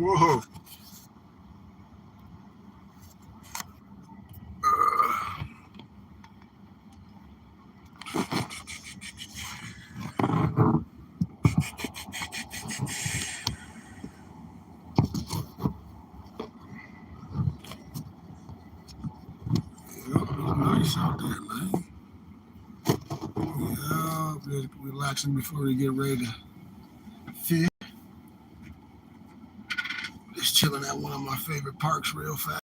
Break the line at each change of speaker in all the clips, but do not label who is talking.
Whoa. Nice out there, man. Yeah, just relaxing before we get ready to fish. Just chilling at one of my favorite parks real fast.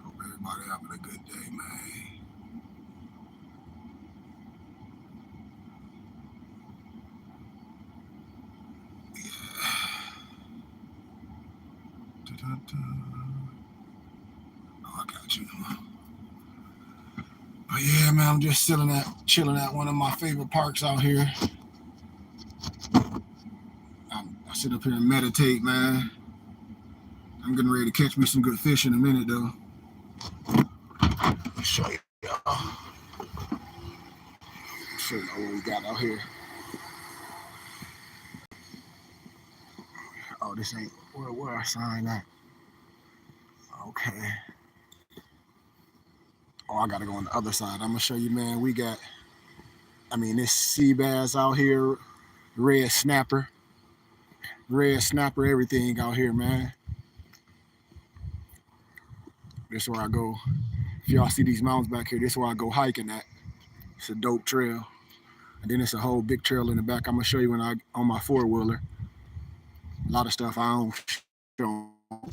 Hope everybody having a good day, man. Oh, I got you. But yeah, man, I'm just chilling at one of my favorite parks out here. I sit up here and meditate, man. I'm getting ready to catch me some good fish in a minute, though. I'll show y'all. Show y'all what we got out here. Oh, this ain't where I sign at. Okay. Oh, I gotta go on the other side. I'm gonna show you, man. This sea bass out here, red snapper, everything out here, man. This is where I go. If y'all see these mountains back here, this is where I go hiking at. It's a dope trail. And then it's a whole big trail in the back. I'm gonna show you on my 4-wheeler. A lot of stuff I don't show on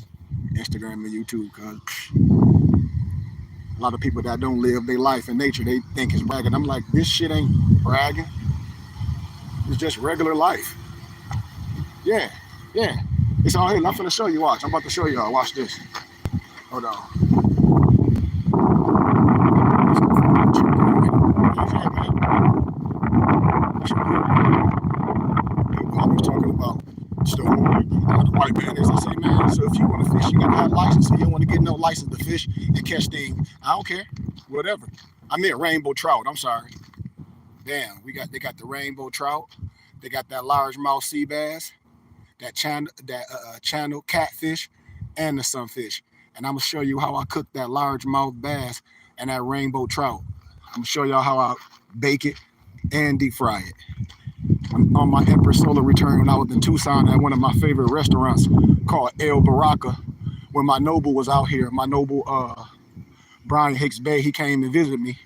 Instagram and YouTube, cause a lot of people that don't live their life in nature, they think it's bragging. I'm like, this shit ain't bragging. It's just regular life. Yeah. It's all here. I'm finna show you. Watch. I'm about to show y'all. Watch this. Hold on. I was talking about the white man is. I say, man, so if you want to fish, you gotta have a license. So you don't want to get no license to fish and catch things. I don't care. Whatever. I meant rainbow trout. I'm sorry. Damn, they got the rainbow trout. They got that largemouth sea bass, that channel catfish, and the sunfish. And I'm gonna show you how I cook that largemouth bass and that rainbow trout. I'm gonna show y'all how I bake it and deep fry it. I'm on my Empress Solar return when I was in Tucson at one of my favorite restaurants called El Baraka. When my noble was out here, my noble Brian Hicks Bay, he came and visited me.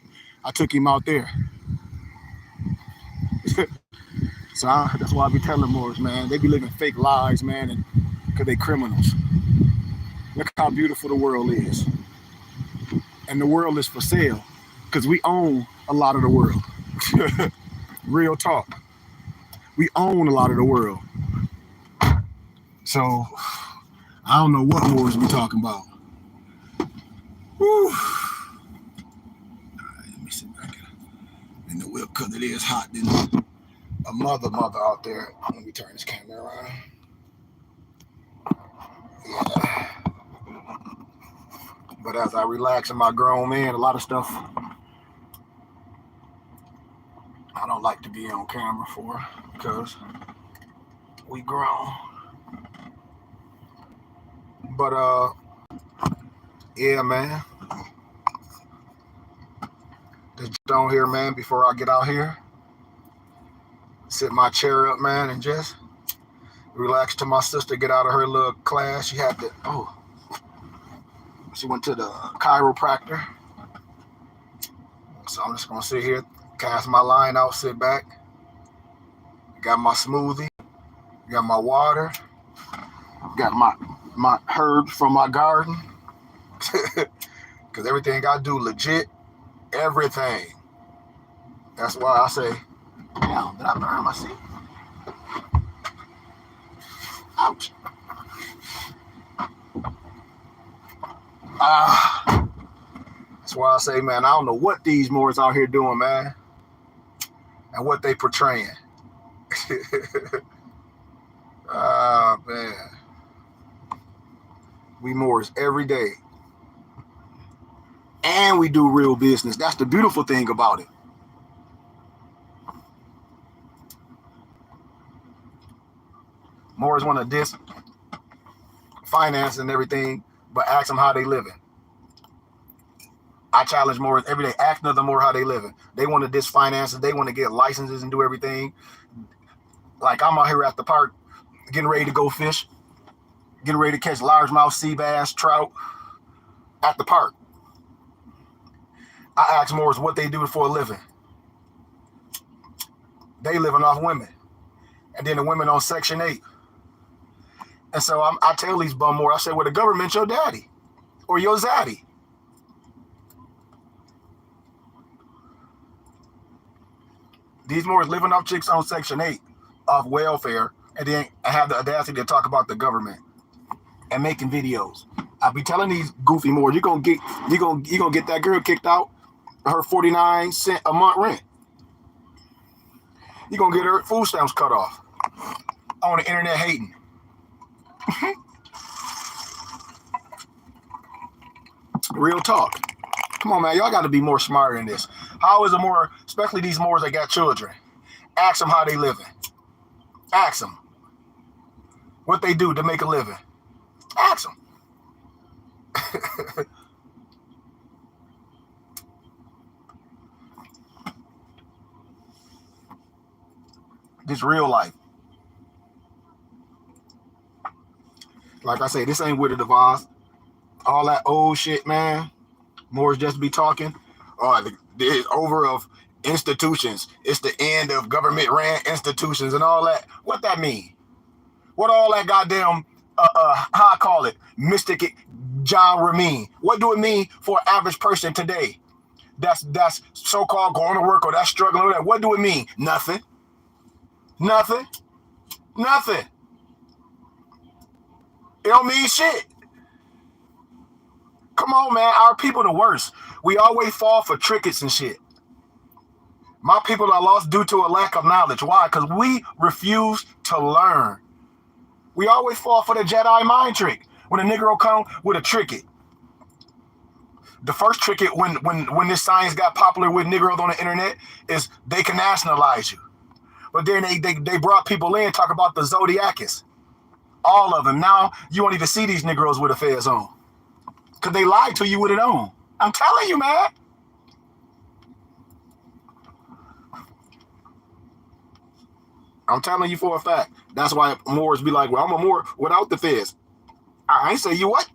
I took him out there. So that's why I be telling Moors, man, they be living fake lives, man, and because they criminals. Look how beautiful the world is. And the world is for sale because we own a lot of the world. Real talk. We own a lot of the world. So I don't know what Moors we talking about. Whew. All right, let me sit back in the whip because it is hot. Then a mother out there. Let me turn this camera around. Yeah. But as I relax in my grown man, a lot of stuff I don't like to be on camera for because we grown. But yeah, man. Just on here, man, before I get out here. Sit my chair up, man, and just relax till my sister get out of her little class. She went to the chiropractor. So I'm just gonna sit here, cast my line out, sit back. Got my smoothie, got my water, got my herbs from my garden. Cause everything I do legit, everything. That's why I say, damn, did I burn my seat? Ouch. That's why I say, man, I don't know what these Moors out here doing, man, and what they portraying. Man. We Moors every day. And we do real business. That's the beautiful thing about it. Moors want to diss finance and everything, but ask them how they living. I challenge Moors every day. Ask another Moor how they living. They want to diss finances. They want to get licenses and do everything. Like I'm out here at the park, getting ready to go fish, getting ready to catch largemouth sea bass, trout at the park. I ask Moors what they do for a living. They living off women. And then the women on Section 8. And so I tell these bum Moors, I say, well, the government's your daddy or your zaddy. These Moors living off chicks on Section 8 off welfare, and then I have the audacity to talk about the government and making videos. I be telling these goofy Moors, you're gonna get that girl kicked out, her 49 cent a month rent. You're gonna get her food stamps cut off on the internet hating. Real talk. Come on, man. Y'all got to be more smarter than this. How is a Moor, especially these Moors that got children, ask them how they living. Ask them what they do to make a living. Ask them. This real life. Like I say, this ain't Wizard of Oz. All that old shit, man. Moors just be talking. It's over of institutions. It's the end of government ran institutions and all that. What that mean? What all that goddamn how I call it, mystic John Ramin. What do it mean for an average person today? That's so-called going to work or that's struggling with that. What do it mean? Nothing. Nothing. Nothing. It don't mean shit. Come on, man. Our people the worst. We always fall for trinkets and shit. My people are lost due to a lack of knowledge. Why? Because we refuse to learn. We always fall for the Jedi mind trick. When a Negro come with a tricket. The first tricket when this science got popular with Negroes on the internet is they can nationalize you. But then they brought people in, talk about the Zodiacus. All of them. Now you won't even see these Negroes with a fez on. Because they lied to you with it on. I'm telling you, man. I'm telling you for a fact. That's why Moors be like, well, I'm a Moor without the fez. I ain't say you what.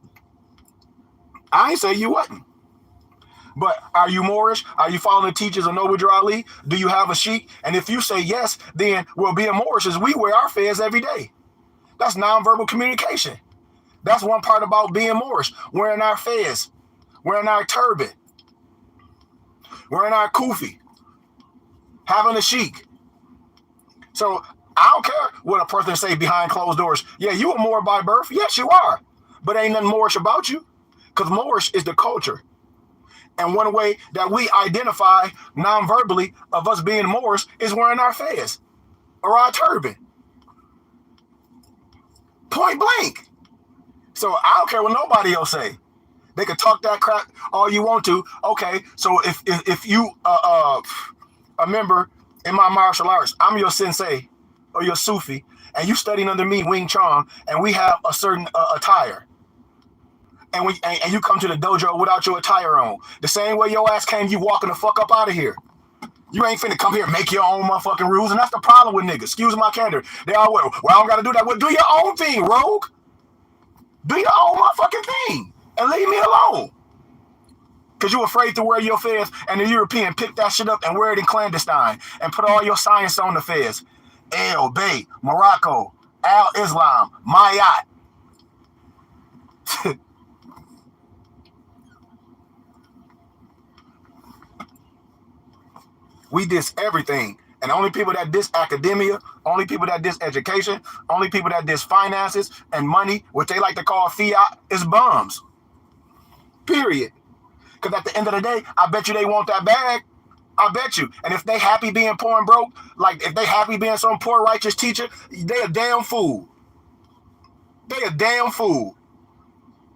I ain't say you wasn't. But are you Moorish? Are you following the teachings of Noble Drew Ali? Do you have a sheik? And if you say yes, then we'll be a Moorish as we wear our fez every day. That's nonverbal communication. That's one part about being Moorish. Wearing our fez, wearing our turban, wearing our kufi, having a sheik. So I don't care what a person say behind closed doors. Yeah, you a Moor by birth. Yes, you are. But ain't nothing Moorish about you. Because Moorish is the culture. And one way that we identify non-verbally of us being Moors is wearing our fez or our turban. Point blank. So I don't care what nobody else say. They can talk that crap all you want to. Okay, so if you a member in my martial arts, I'm your sensei or your Sufi, and you studying under me, Wing Chun, and we have a certain attire. And you come to the dojo without your attire on. The same way your ass came, you walking the fuck up out of here. You ain't finna come here and make your own motherfucking rules, and that's the problem with niggas. Excuse my candor. They all, well, I don't gotta do that. Well, do your own thing, rogue. Do your own motherfucking thing, and leave me alone. Because you afraid to wear your fez, and the European pick that shit up and wear it in clandestine, and put all your science on the fez. El Bay, Morocco, Al Islam, Mayat. We diss everything. And only people that diss academia, only people that diss education, only people that diss finances and money, what they like to call fiat, is bums. Period. Because at the end of the day, I bet you they want that bag. I bet you. And if they happy being poor and broke, like if they happy being some poor righteous teacher, they a damn fool. They a damn fool.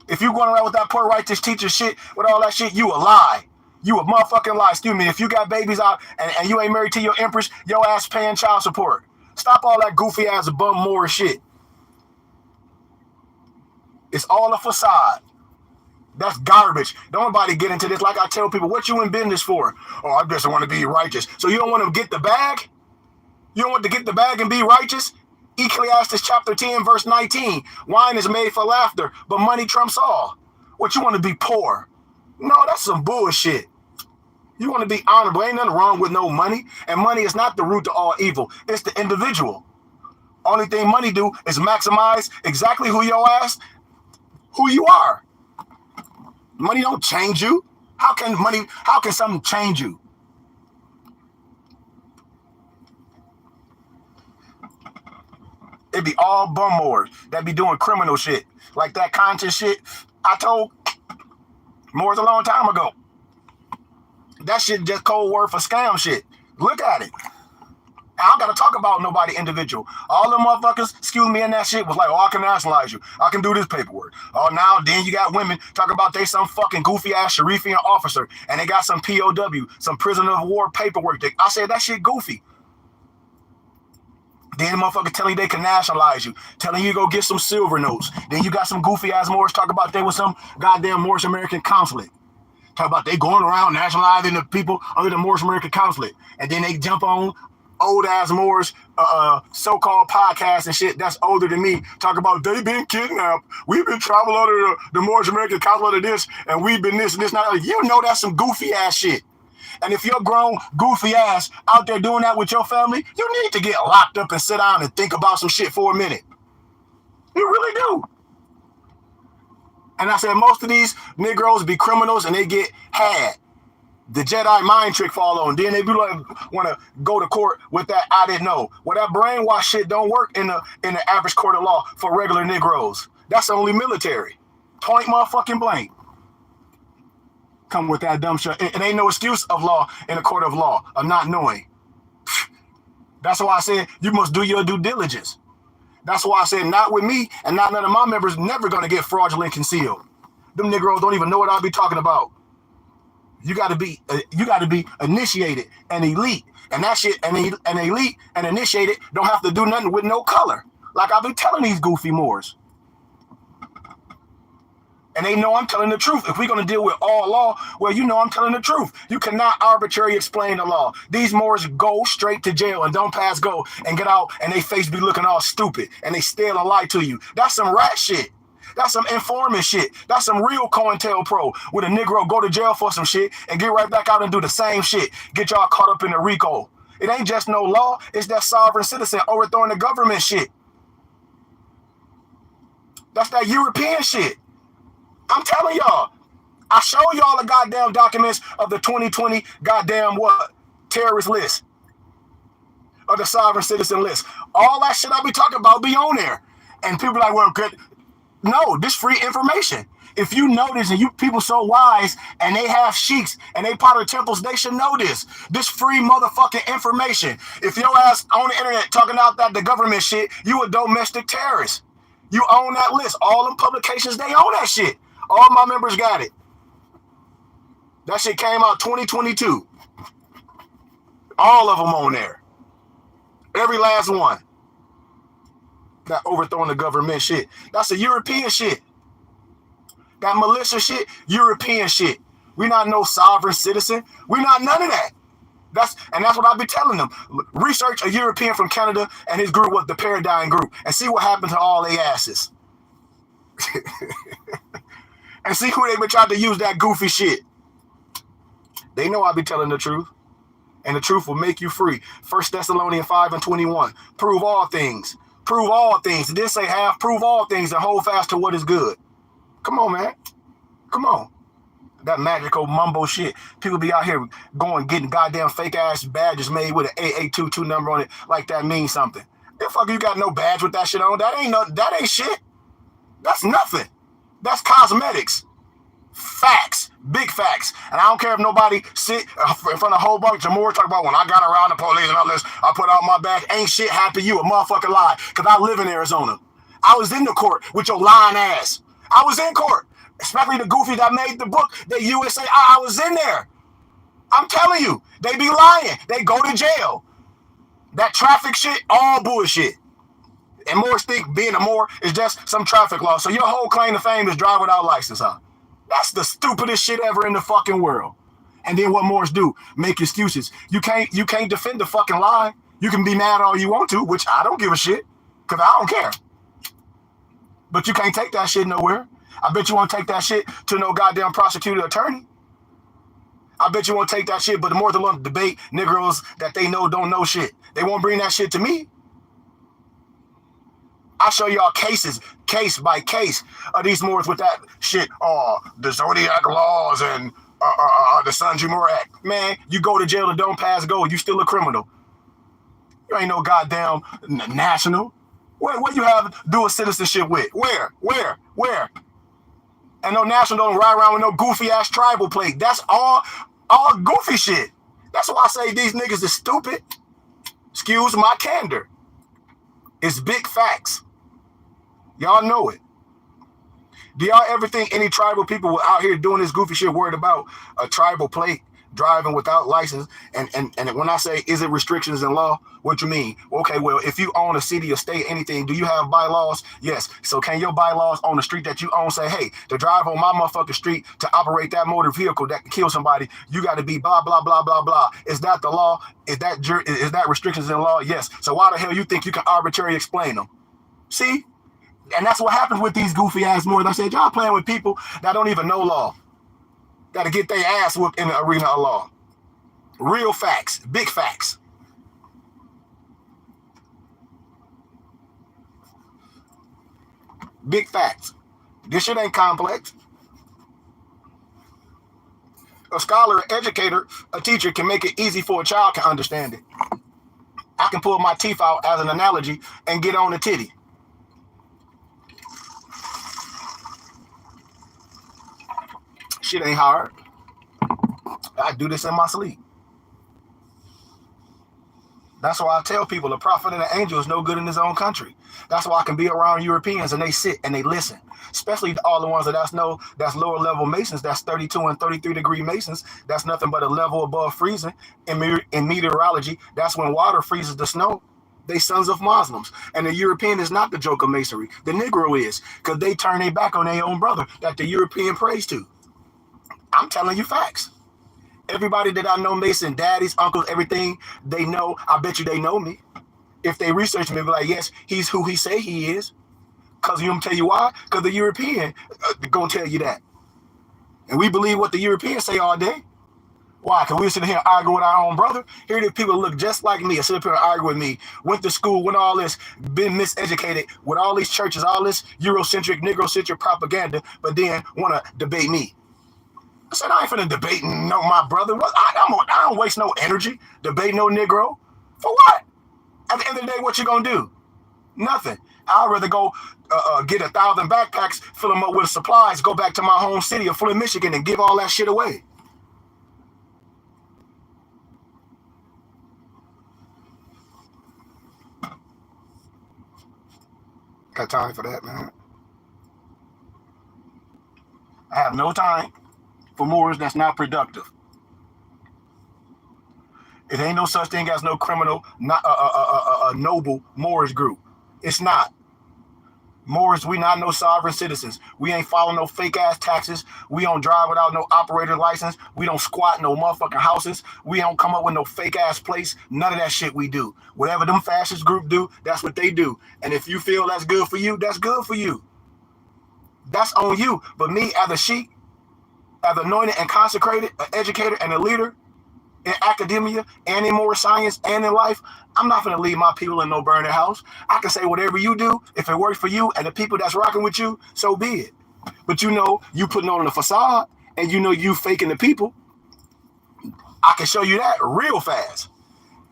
If you going around with that poor righteous teacher shit, with all that shit, you a lie. You a motherfucking lie. Excuse me. If you got babies out and you ain't married to your empress, your ass paying child support. Stop all that goofy ass bum Moor shit. It's all a facade. That's garbage. Don't nobody get into this. Like I tell people, what you in business for? Oh, I just want to be righteous. So you don't want to get the bag? You don't want to get the bag and be righteous? Ecclesiastes chapter 10, verse 19. Wine is made for laughter, but money trumps all. What, you want to be poor? No, that's some bullshit. You want to be honorable. Ain't nothing wrong with no money. And money is not the root to all evil. It's the individual. Only thing money do is maximize exactly who you are. Money don't change you. How can something change you? It be all bum whores that be doing criminal shit. Like that conscious shit I told Moors a long time ago. That shit just cold word for scam shit. Look at it. I don't gotta talk about nobody individual. All them motherfuckers, excuse me, and that shit was like, oh, I can nationalize you. I can do this paperwork. Oh, now then you got women talk about they some fucking goofy ass Sharifian officer and they got some POW, some prisoner of war paperwork. I said that shit goofy. Then the motherfucker telling you they can nationalize you, telling you to go get some silver notes. Then you got some goofy ass Moors talk about they was some goddamn Moorish American consulate. Talk about they going around nationalizing the people under the Moorish American consulate. And then they jump on old ass Moors so-called podcasts and shit that's older than me. Talk about they been kidnapped. We've been traveling under the Moorish American consulate of this, and we've been this and this. Not you know that's some goofy ass shit. And if you're grown goofy ass out there doing that with your family, you need to get locked up and sit down and think about some shit for a minute. You really do. And I said most of these Negroes be criminals and they get had. The Jedi mind trick fall on. Then they be like, want to go to court with that I didn't know. Well, that brainwash shit don't work in the average court of law for regular Negroes. That's only military. Point motherfucking blank. Come with that dumb shit. It ain't no excuse of law in a court of law of not knowing. That's why I said you must do your due diligence. That's why I said not with me and not none of my members never gonna get fraudulent concealed. Them Negroes don't even know what I'll be talking about. You gotta be initiated and elite. And that shit and elite and initiated don't have to do nothing with no color. Like I've been telling these goofy Moors. And they know I'm telling the truth. If we're going to deal with all law, well, you know I'm telling the truth. You cannot arbitrarily explain the law. These Moors go straight to jail and don't pass go and get out and they face be looking all stupid and they steal and lie to you. That's some rat shit. That's some informant shit. That's some real COINTELPRO with a Negro go to jail for some shit and get right back out and do the same shit. Get y'all caught up in the RICO. It ain't just no law. It's that sovereign citizen overthrowing the government shit. That's that European shit. I'm telling y'all, I show y'all the goddamn documents of the 2020 goddamn terrorist list. Or the sovereign citizen list. All that shit I be talking about be on there. And people like, well, good. No, this free information. If you know this and you people so wise and they have sheiks and they part of temples, they should know this. This free motherfucking information. If your ass on the internet talking out that the government shit, you a domestic terrorist. You own that list. All them publications, they own that shit. All my members got it. That shit came out 2022. All of them on there. Every last one. That overthrowing the government shit. That's a European shit. That militia shit, European shit. We not no sovereign citizen. We not none of that. That's what I be telling them. Research a European from Canada and his group was the Paradigm Group and see what happened to all their asses. And see who they been trying to use that goofy shit. They know I be telling the truth. And the truth will make you free. 1 Thessalonians 5:21. Prove all things. Prove all things. It didn't say half. Prove all things and hold fast to what is good. Come on, man. Come on. That magical mumbo shit. People be out here going getting goddamn fake ass badges made with an AA22 number on it like that means something. The fuck you got no badge with that shit on? That ain't shit. That's nothing. That's cosmetics. Facts. Big facts. And I don't care if nobody sit in front of a whole bunch of more talk about when I got around the police and all this, I put out my badge. Ain't shit happened. You a motherfucking lie. Because I live in Arizona. I was in the court with your lying ass. I was in court. Especially the goofy that made the book, the USA. I was in there. I'm telling you. They be lying. They go to jail. That traffic shit, all bullshit. And Moors think being a Moor is just some traffic law. So your whole claim to fame is drive without license, huh? That's the stupidest shit ever in the fucking world. And then what Moors do? Make excuses. You can't defend the fucking lie. You can be mad all you want to, which I don't give a shit, because I don't care. But you can't take that shit nowhere. I bet you won't take that shit to no goddamn prosecutor attorney. I bet you won't take that shit, but the more they want to debate Negroes that they know don't know shit, they won't bring that shit to me. I'll show y'all cases, case by case, of these Moors with that shit. Oh, the Zodiac laws and the Sundry Moore Act. Man, you go to jail and don't pass go, you still a criminal. You ain't no goddamn national. What you have to do with citizenship with? Where? And no national don't ride around with no goofy ass tribal plate. That's all goofy shit. That's why I say these niggas is stupid. Excuse my candor. It's big facts. Y'all know it. Do y'all ever think any tribal people out here doing this goofy shit worried about a tribal plate, driving without license? And when I say, is it restrictions in law? What you mean? Okay, well, if you own a city or state, anything, do you have bylaws? Yes. So can your bylaws on the street that you own say, hey, to drive on my motherfucking street, to operate that motor vehicle that can kill somebody, you got to be blah, blah, blah, blah, blah. Is that the law? Is that restrictions in law? Yes. So why the hell you think you can arbitrarily explain them? See? And that's what happens with these goofy ass Moors. I said, y'all playing with people that don't even know law. Got to get their ass whooped in the arena of law. Real facts. Big facts. Big facts. This shit ain't complex. A scholar, an educator, a teacher can make it easy for a child to understand it. I can pull my teeth out as an analogy and get on the titty. Shit ain't hard. I do this in my sleep. That's why I tell people a prophet and an angel is no good in his own country. That's why I can be around Europeans and they sit and they listen. Especially all the ones that's lower level Masons, that's 32 and 33 degree Masons. That's nothing but a level above freezing. In meteorology, that's when water freezes the snow. They sons of Muslims. And the European is not the joke of masonry. The Negro is, because they turn their back on their own brother that the European prays to. I'm telling you facts. Everybody that I know, Mason, daddies, uncles, everything, they know. I bet you they know me. If they research me, be like, yes, he's who he say he is. Because you know, tell you why? Because the European going to tell you that. And we believe what the Europeans say all day. Why? Because we sit here and argue with our own brother. Here the people look just like me and sit up here and argue with me. Went to school, went all this, been miseducated with all these churches, all this Eurocentric, Negrocentric propaganda, but then want to debate me. I said, I ain't finna debate my brother. I don't waste no energy debating no Negro. For what? At the end of the day, what you gonna do? Nothing. I'd rather go get 1,000 backpacks, fill them up with supplies, go back to my home city of Flint, Michigan, and give all that shit away. Got time for that, man. I have no time for Moors that's not productive. It ain't no such thing as no criminal, not a noble Moorish group. It's not. Moors, we not no sovereign citizens. We ain't following no fake ass taxes. We don't drive without no operator license. We don't squat in no motherfucking houses. We don't come up with no fake ass place. None of that shit we do. Whatever them fascist group do, that's what they do. And if you feel that's good for you, that's good for you. That's on you. But me as a sheik, as anointed and consecrated, an educator and a leader in academia and in more science and in life, I'm not going to leave my people in no burning house. I can say whatever you do, if it works for you and the people that's rocking with you, so be it. But you know, you putting on the facade and you know you faking the people. I can show you that real fast.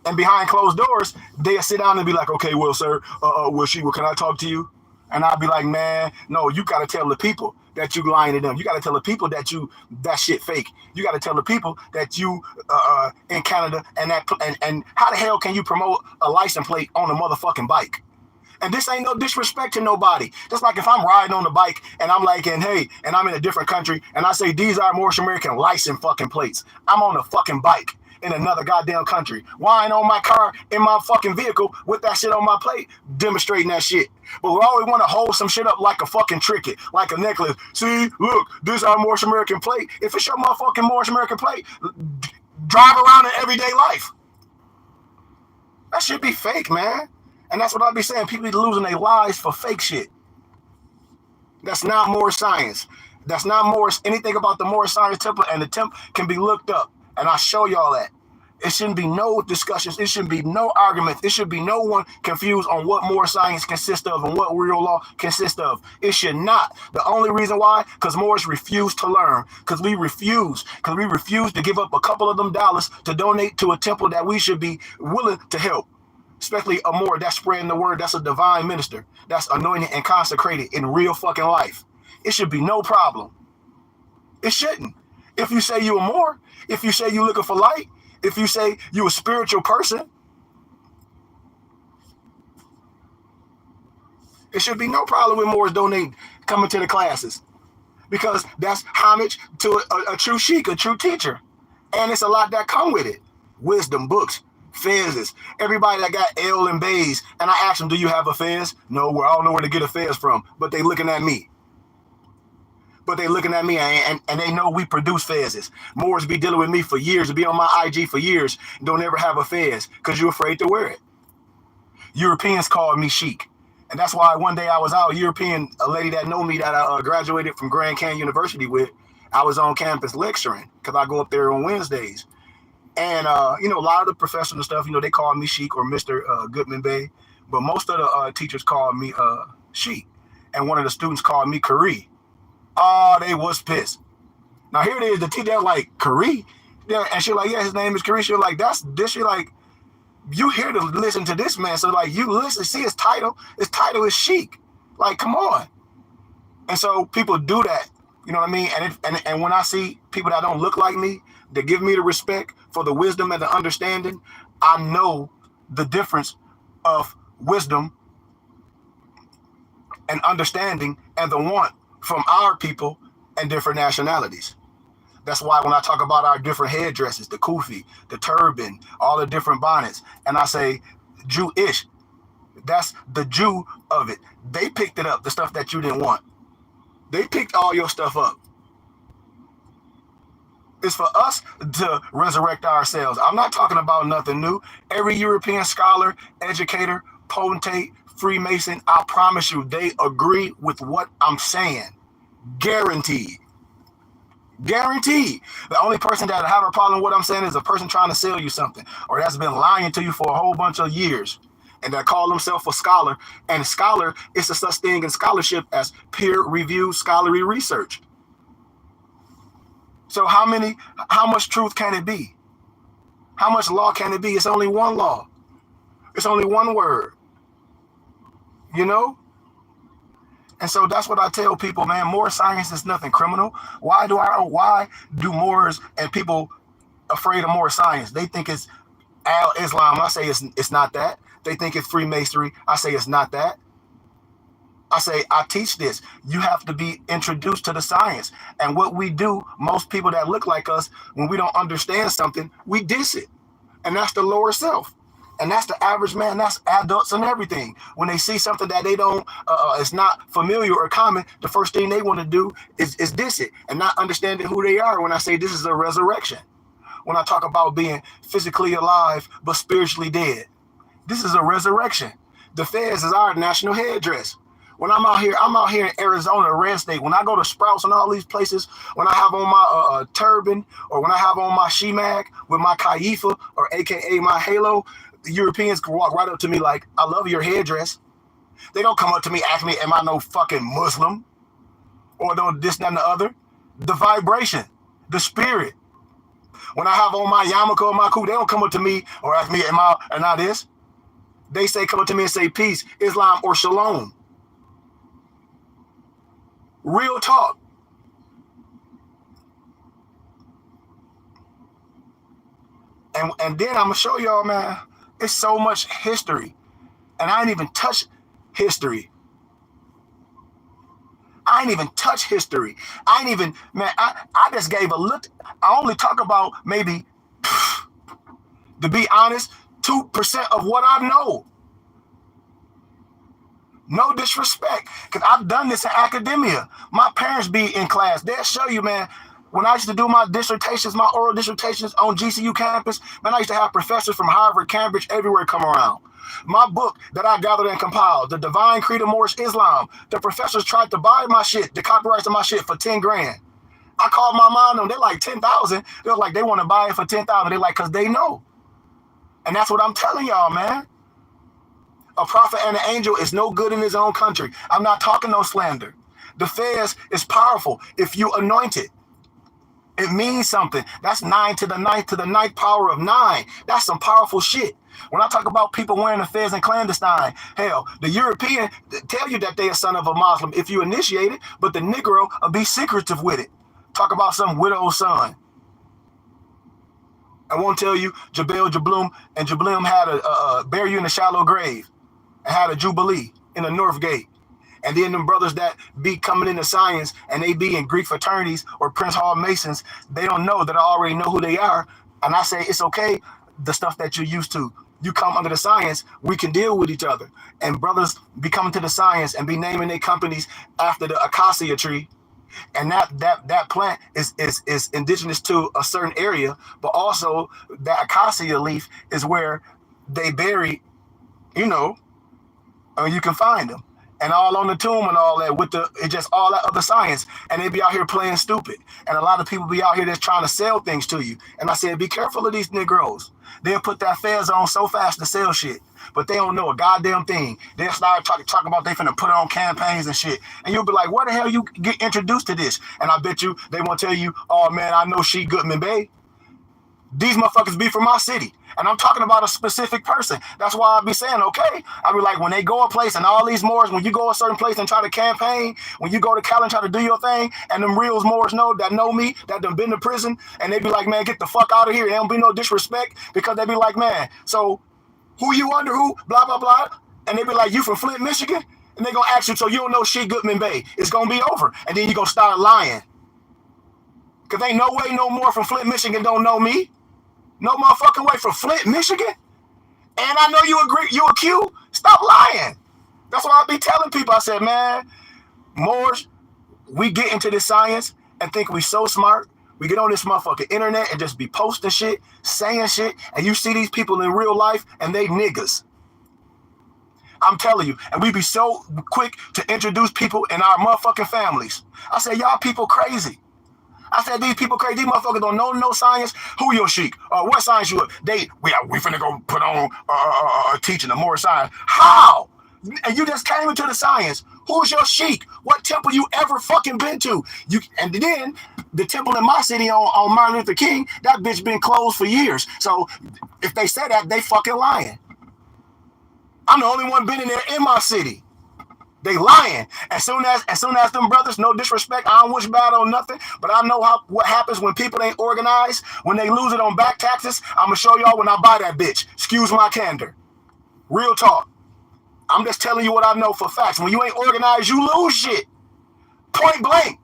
And behind closed doors, they'll sit down and be like, okay, well, sir, well, can I talk to you? And I'll be like, man, no, you got to tell the people that you lying to them. You got to tell the people that that shit fake. You got to tell the people that you in Canada and how the hell can you promote a license plate on a motherfucking bike? And this ain't no disrespect to nobody. Just like if I'm riding on the bike and I'm like, and hey, and I'm in a different country and I say these are Moorish American license fucking plates. I'm on a fucking bike. in another goddamn country? Why ain't on my car in my fucking vehicle with that shit on my plate demonstrating that shit? But we always want to hold some shit up like a fucking trinket, like a necklace. See, look, this is our Moorish American plate. If it's your motherfucking Moorish American plate, drive around in everyday life. That should be fake, man. And that's what I be saying. People be losing their lives for fake shit. That's not Moorish science. That's not Moorish. Anything about the Moorish Science Temple, and the temple can be looked up. And I'll show y'all that. It shouldn't be no discussions. It shouldn't be no arguments. It should be no one confused on what Moorish science consists of and what real law consists of. It should not. The only reason why, because Moors refuse to learn. Because we refuse to give up a couple of them dollars to donate to a temple that we should be willing to help. Especially a Moor that's spreading the word, that's a divine minister, that's anointed and consecrated in real fucking life. It should be no problem. It shouldn't. If you say you a Moor, if you say you looking for light, if you say you a spiritual person, it should be no problem with Moors donating, coming to the classes, because that's homage to a true sheikh, a true teacher. And it's a lot that come with it. Wisdom, books, fezzes. Everybody that got L and Bays, and I asked them, do you have a fez? No, I don't know where to get a fez from, but they looking at me. And they know we produce fezzes. Moors be dealing with me for years, be on my IG for years, don't ever have a fez because you're afraid to wear it. Europeans call me chic. And that's why one day I was out, a lady that know me that I graduated from Grand Canyon University with, I was on campus lecturing because I go up there on Wednesdays. And, a lot of the professional stuff, they call me chic or Mr. Goodman Bay. But most of the teachers call me chic. And one of the students called me Kari. Oh, they was pissed. Now here it is, the teacher like, Kari? Yeah, and she like, yeah, his name is Kari. She like, that's this. She like, you here to listen to this man. So like, you listen, see his title. His title is chic. Like, come on. And so people do that. You know what I mean? And when I see people that don't look like me, that give me the respect for the wisdom and the understanding, I know the difference of wisdom and understanding and the want from our people and different nationalities. That's why when I talk about our different headdresses, the kufi, the turban, all the different bonnets, and I say Jewish, that's the Jew of it. They picked it up, the stuff that you didn't want. They picked all your stuff up. It's for us to resurrect ourselves. I'm not talking about nothing new. Every European scholar, educator, potentate, Freemason, I promise you, they agree with what I'm saying. Guaranteed. Guaranteed. The only person that have a problem with what I'm saying is a person trying to sell you something, or that's been lying to you for a whole bunch of years, and that call themselves a scholar. And scholar is a such thing in scholarship as peer-reviewed scholarly research. So how much truth can it be? How much law can it be? It's only one law. It's only one word. And so that's what I tell people, man. Moorish science is nothing criminal. Why do Moors and people afraid of Moorish science? They think it's Islam. I say it's not that. They think it's Freemasonry. I say it's not that. I say I teach this. You have to be introduced to the science. And what we do, most people that look like us, when we don't understand something, we diss it. And that's the lower self. And that's the average man. That's adults and everything. When they see something that they don't, it's not familiar or common, the first thing they want to do is diss it and not understanding who they are. When I say this is a resurrection, when I talk about being physically alive but spiritually dead, this is a resurrection. The fez is our national headdress. When I'm out here in Arizona, Red State, when I go to Sprouts and all these places, when I have on my turban, or when I have on my shemag with my kaifa, or AKA my halo, the Europeans can walk right up to me like, I love your headdress. They don't come up to me, ask me, am I no fucking Muslim? Or no this, that, and the other. The vibration, the spirit. When I have on my yarmulke or my coat, they don't come up to me or ask me, am I this? They say, come up to me and say peace, Islam, or shalom. Real talk. And then I'm going to show y'all, man, it's so much history. And I ain't even touched history. I just gave a look. I only talk about maybe To be honest, 2% of what I know. No disrespect, because I've done this in academia. My parents be in class. They'll show you, man. When I used to do my dissertations, my oral dissertations on GCU campus, man, I used to have professors from Harvard, Cambridge, everywhere come around. My book that I gathered and compiled, The Divine Creed of Moorish Islam, the professors tried to buy my shit, the copyrights of my shit for 10 grand. I called my mom, and they're like 10,000. They're like, they want to buy it for 10,000. They're like, because they know. And that's what I'm telling y'all, man. A prophet and an angel is no good in his own country. I'm not talking no slander. The fez is powerful if you anoint it. It means something. That's 9 to the 9th to the 9th power of 9. That's some powerful shit. When I talk about people wearing the fez and clandestine, hell, the European tell you that they are son of a Muslim if you initiate it, but the Negro will be secretive with it. Talk about some widow's son. I won't tell you Jabal Jablum and Jablim had a bury you in a shallow grave and had a jubilee in the North Gate. And then them brothers that be coming into science and they be in Greek fraternities or Prince Hall Masons, they don't know that I already know who they are. And I say, it's okay, the stuff that you're used to. You come under the science, we can deal with each other. And brothers be coming to the science and be naming their companies after the acacia tree. And that plant is indigenous to a certain area, but also that acacia leaf is where they bury, you know, and you can find them. And all on the tomb and all that with it's just all that other science. And they be out here playing stupid. And a lot of people be out here that's trying to sell things to you. And I said, be careful of these Negroes. They'll put that fez on so fast to sell shit. But they don't know a goddamn thing. They'll start talking about they finna put on campaigns and shit. And you'll be like, where the hell you get introduced to this? And I bet you they won't tell you, oh man, I know Sheik Goodman Bey. These motherfuckers be from my city. And I'm talking about a specific person. That's why I be saying, okay. I be like, when they go a place and all these Moors, when you go a certain place and try to campaign, when you go to Cali and try to do your thing, and them real Moors know me, that done been to prison, and they be like, man, get the fuck out of here. There don't be no disrespect, because they be like, man, so who you under who? Blah, blah, blah. And they be like, you from Flint, Michigan? And they gonna ask you, so you don't know Sheik Goodman Bey. It's gonna be over. And then you gonna start lying. Because ain't no way no more from Flint, Michigan don't know me. No motherfucking way from Flint, Michigan. And I know you agree, you a Q. Stop lying. That's what I be telling people. I said, man, Moors, we get into this science and think we so smart. We get on this motherfucking internet and just be posting shit, saying shit, and you see these people in real life and they niggas. I'm telling you. And we be so quick to introduce people in our motherfucking families. I said, y'all people crazy. I said, these people crazy. These motherfuckers don't know no science. Who your Sheik? What science you? We finna go put on teaching more science. How? And you just came into the science. Who's your Sheik? What temple you ever fucking been to? And then the temple in my city on Martin Luther King, that bitch been closed for years. So if they say that, they fucking lying. I'm the only one been in there in my city. They lying. As soon as them brothers, no disrespect, I don't wish bad on nothing, but I know what happens when people ain't organized, when they lose it on back taxes. I'm gonna show y'all when I buy that bitch. Excuse my candor. Real talk. I'm just telling you what I know for facts. When you ain't organized, you lose shit. Point blank.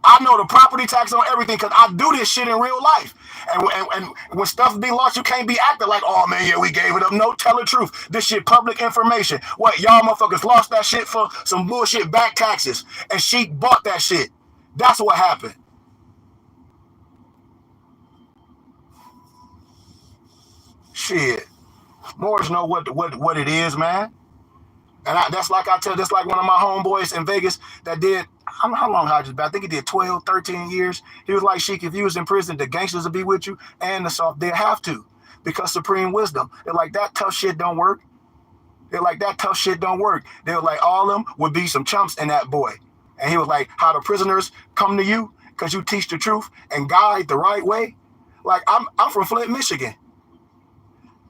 I know the property tax on everything because I do this shit in real life. And when stuff be lost, you can't be acting like, oh man, yeah, we gave it up. No, tell the truth. This shit public information. What, y'all motherfuckers lost that shit for some bullshit back taxes. And Sheik bought that shit. That's what happened. Shit. Moors know what it is, man. And that's like I tell, that's like one of my homeboys in Vegas that did, how long I just been? I think he did 12, 13 years. He was like, Sheik, if you was in prison, the gangsters would be with you and the soft, they'd have to, because supreme wisdom. They're like, that tough shit don't work. They're like, that tough shit don't work. They were like, all of them would be some chumps in that boy. And he was like, how the prisoners come to you because you teach the truth and guide the right way. Like, I'm from Flint, Michigan.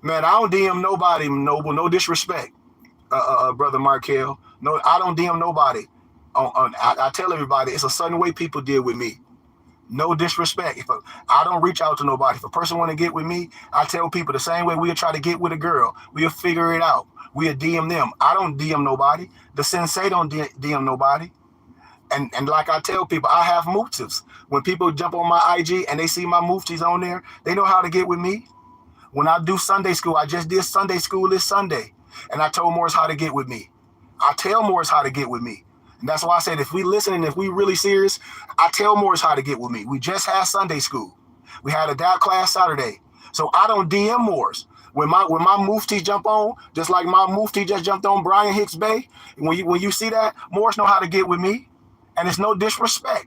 Man, I don't DM nobody, Noble, no disrespect. Brother Markel. No, I don't DM nobody. I tell everybody it's a certain way people deal with me. No disrespect. I don't reach out to nobody. If a person want to get with me, I tell people the same way we'll try to get with a girl. We'll figure it out. We'll DM them. I don't DM nobody. The sensei don't DM nobody. And like I tell people, I have motives. When people jump on my IG and they see my muftis on there, they know how to get with me. When I do Sunday school, I just did Sunday school this Sunday, and I told Morris how to get with me. I tell Morris how to get with me. And that's why I said, if we listen and if we really serious, I tell Morris how to get with me. We just had Sunday school. We had a DAP class Saturday. So I don't DM Morris. When my mufti jump on, just like my mufti just jumped on Brian Hicks Bay, when you see that, Morris know how to get with me. And it's no disrespect.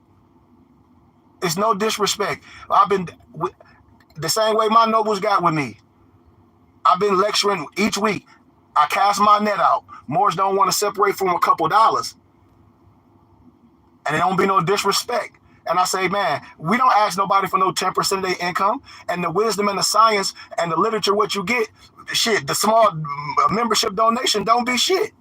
It's no disrespect. I've been the same way my nobles got with me. I've been lecturing each week. I cast my net out. Morris don't want to separate from a couple dollars. And it don't be no disrespect. And I say, man, we don't ask nobody for no 10% of their income. And the wisdom and the science and the literature, what you get, shit, the small membership donation don't be shit.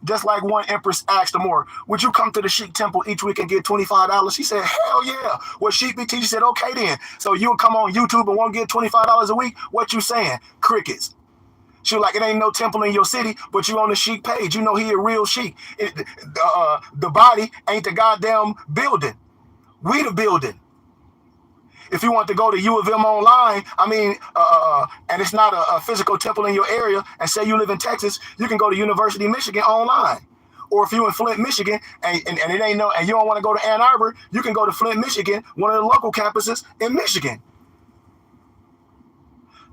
Just like one empress asked Amor, would you come to the Sheik Temple each week and get $25? She said, hell yeah. What Sheik be teaching? She said, okay then. So you would come on YouTube and won't get $25 a week? What you saying? Crickets. She was like, it ain't no temple in your city, but you on the Sheik page. You know he a real Sheik. The body ain't the goddamn building. We the building. If you want to go to U of M online, and it's not a physical temple in your area, and say you live in Texas, you can go to University of Michigan online. Or if you in Flint, Michigan, and it ain't no, and you don't want to go to Ann Arbor, you can go to Flint, Michigan, one of the local campuses in Michigan.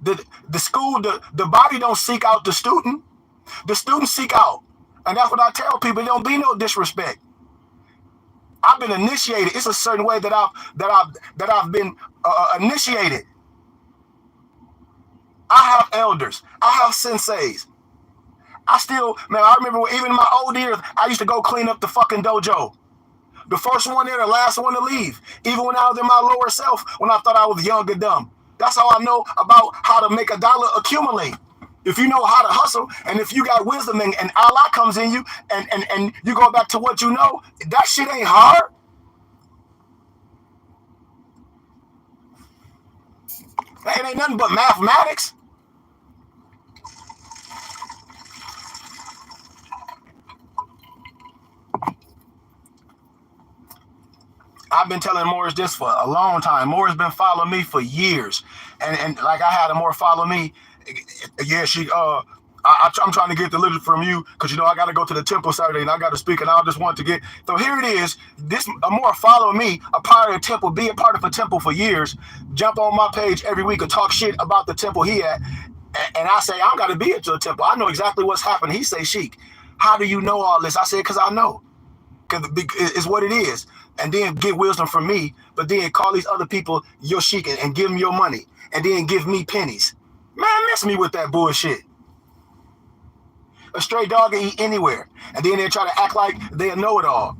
The school, the body don't seek out the student. The students seek out. And that's what I tell people. There don't be no disrespect. I've been initiated. It's a certain way that I've been initiated. I have elders. I have senseis. I remember even in my old years, I used to go clean up the fucking dojo. The first one there, the last one to leave. Even when I was in my lower self, when I thought I was young and dumb. That's how I know about how to make a dollar accumulate. If you know how to hustle, and if you got wisdom and Allah comes in you, and you go back to what you know, that shit ain't hard. It ain't nothing but mathematics. I've been telling Morris this for a long time. Morris been following me for years, and like I had Morris follow me. Yeah, I'm trying to get the literature from you because I got to go to the temple Saturday and I got to speak, and I just want to get. So here it is. This Amor follow me, a part of a temple, be a part of a temple for years. Jump on my page every week and talk shit about the temple he at, and I say I don't got to be at your temple. I know exactly what's happening. He say, Sheik, how do you know all this? I said, because I know, because it's what it is. And then get wisdom from me, but then call these other people your Sheik and give them your money, and then give me pennies. Man, miss me with that bullshit. A stray dog can eat anywhere, and then they try to act like they know it all.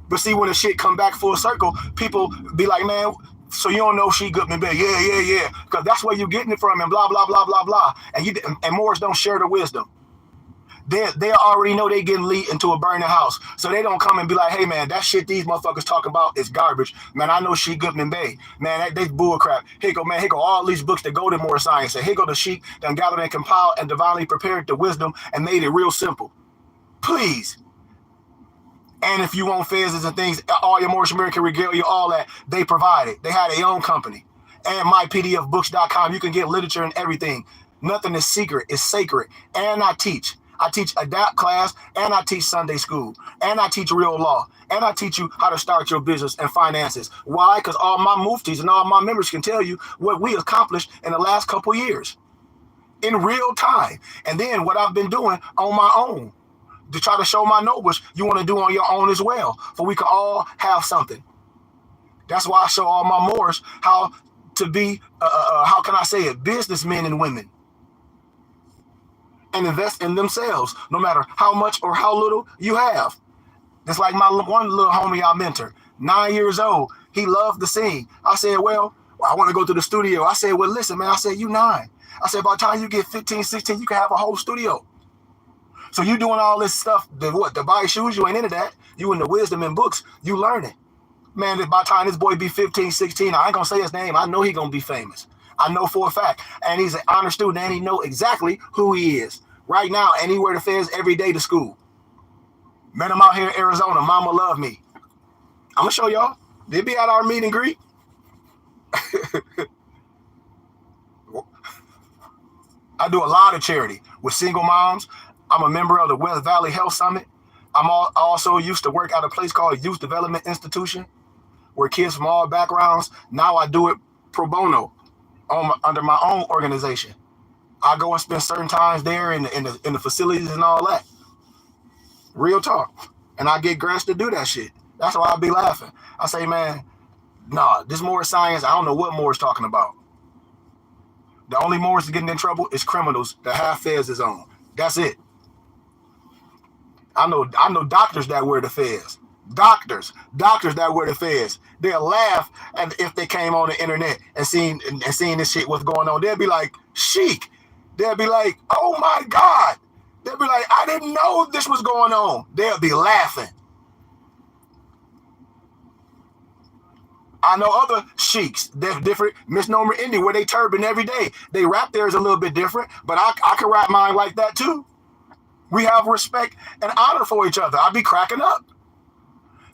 But see, when the shit come back full circle, people be like, man, so you don't know Sheik Goodman Bay? Yeah, because that's where you getting it from, and blah blah blah blah blah. And Morris don't share the wisdom. They already know they getting lead into a burning house. So they don't come and be like, hey, man, that shit these motherfuckers talking about is garbage. Man, I know Sheik Goodman Bay. Man, that's bull crap. Here go all these books that go to more science. And here go the Sheik that gathered and compiled and divinely prepared the wisdom and made it real simple. Please. And if you want fezes and things, all your Moorish American regalia, all that, they provide it. They had their own company. And mypdfbooks.com, you can get literature and everything. Nothing is secret. It's sacred. And I teach a DAP class, and I teach Sunday school, and I teach real law, and I teach you how to start your business and finances. Why? Because all my muftis and all my members can tell you what we accomplished in the last couple years in real time. And then what I've been doing on my own to try to show my nobles you want to do on your own as well, for we can all have something. That's why I show all my Moors how to be, how can I say it, businessmen and women. And invest in themselves, no matter how much or how little you have. Just like my one little homie I mentor, 9 years old, he loved to sing. I said, well, I want to go to the studio. I said, well, listen, man, I said, you 9. I said, by the time you get 15, 16, you can have a whole studio. So you doing all this stuff, to buy shoes, you ain't into that. You in the wisdom and books, you learning. Man, by the time this boy be 15, 16, I ain't going to say his name. I know he going to be famous. I know for a fact. And he's an honor student, and he know exactly who he is. Right now, anywhere the feds every day to school. Met him out here in Arizona. Mama love me. I'm gonna show y'all. They be at our meet and greet. I do a lot of charity with single moms. I'm a member of the West Valley Health Summit. I also used to work at a place called Youth Development Institution, where kids from all backgrounds. Now I do it pro bono under my own organization. I go and spend certain times there in the facilities and all that. Real talk. And I get grants to do that shit. That's why I be laughing. I say, man, nah, this more science. I don't know what Moore's talking about. The only Moore's getting in trouble is criminals that have fez is on. That's it. I know doctors that wear the fez. Doctors that wear the fez. They'll laugh and if they came on the internet and seen this shit, what's going on. They'll be like, Sheik. They'll be like, oh my God. They'll be like, I didn't know this was going on. They'll be laughing. I know other sheiks, they're different. Misnomer Indian, where they turban every day. They rap theirs a little bit different, but I can rap mine like that too. We have respect and honor for each other. I be cracking up.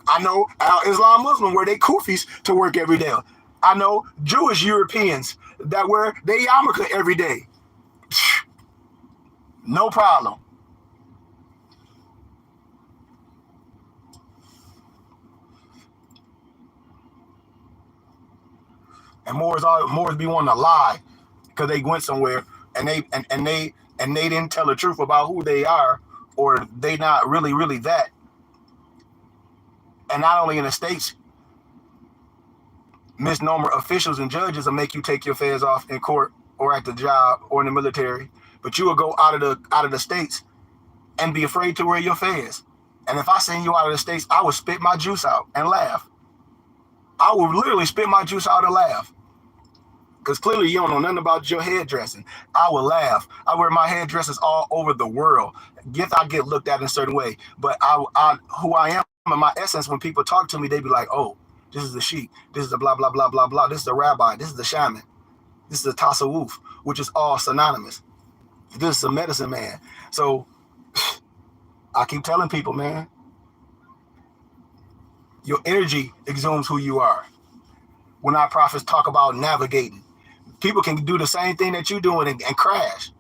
I know Al-Islam Muslim where they kufis to work every day. I know Jewish Europeans that wear their yarmulke every day. No problem. And Moors be wanting to lie because they went somewhere and they didn't tell the truth about who they are, or they not really that. And not only in the States, misnomer officials and judges will make you take your fez off in court or at the job or in the military, but you will go out of the States and be afraid to wear your fez. And if I send you out of the States, I would spit my juice out and laugh. I would literally spit my juice out and laugh. Because clearly you don't know nothing about your hairdressing. I will laugh. I wear my hairdressers all over the world. I get looked at in a certain way. But who I am in my essence, when people talk to me, they be like, oh, this is the sheik. This is the blah, blah, blah, blah, blah. This is the rabbi. This is the shaman. This is the tasawwuf, which is all synonymous. This is a medicine man. So I keep telling people, man, your energy exudes who you are. When our prophets talk about navigating, people can do the same thing that you're doing and crash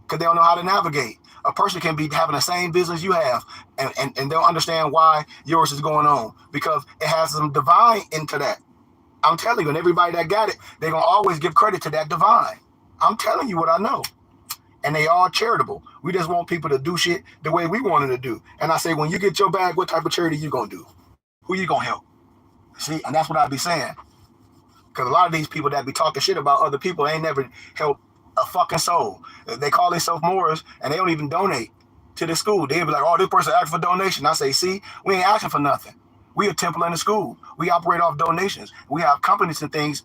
because they don't know how to navigate. A person can be having the same business you have and they'll understand why yours is going on because it has some divine into that. I'm telling you, and everybody that got it, they're going to always give credit to that divine. I'm telling you what I know. And they are charitable. We just want people to do shit the way we want them to do. And I say, when you get your bag, what type of charity you going to do? Who you going to help? See, and that's what I be saying. Because a lot of these people that be talking shit about other people ain't never helped a fucking soul. They call themselves Moors and they don't even donate to the school. They'll be like, oh, this person asked for donation. I say, see, we ain't asking for nothing. We a temple in the school. We operate off donations. We have companies and things.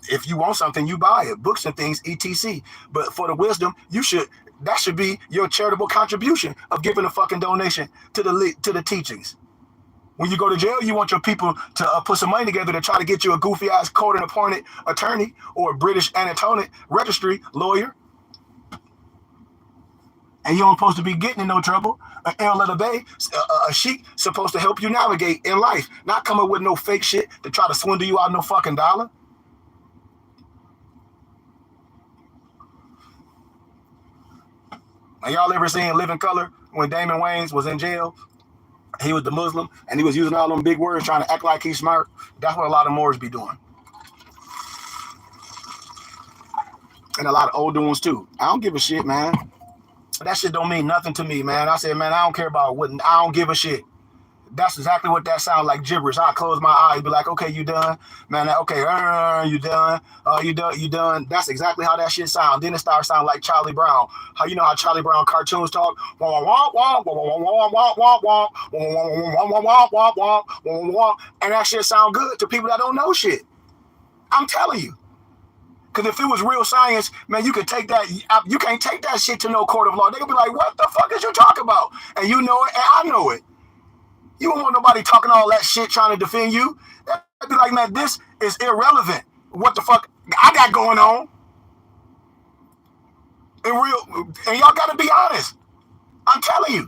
If you want something, you buy it. Books and things, etc. But for the wisdom, that should be your charitable contribution of giving a fucking donation to the teachings. When you go to jail, you want your people to put some money together to try to get you a goofy-ass court-appointed attorney or a British Anatolian registry lawyer. And you don't supposed to be getting in no trouble. An El Bay, a sheik, supposed to help you navigate in life, not come up with no fake shit to try to swindle you out no fucking dollar. And y'all ever seen Living Color when Damon Wayans was in jail? He was the Muslim, and he was using all them big words, trying to act like he's smart. That's what a lot of Moors be doing. And a lot of older ones, too. I don't give a shit, man. That shit don't mean nothing to me, man. I said, man, I don't care about what. I don't give a shit. That's exactly what that sounds like, gibberish. I close my eyes, be like, okay, you done? Man, okay, you done? You done? That's exactly how that shit sounds. Then it starts sounding like Charlie Brown. How you know how Charlie Brown cartoons talk? And that shit sound good to people that don't know shit. I'm telling you. Because if it was real science, man, you could take that. You can't take that shit to no court of law. They're going to be like, what the fuck is you talking about? And you know it, and I know it. You don't want nobody talking all that shit trying to defend you. They'd be like, man, this is irrelevant. What the fuck I got going on? And y'all got to be honest. I'm telling you.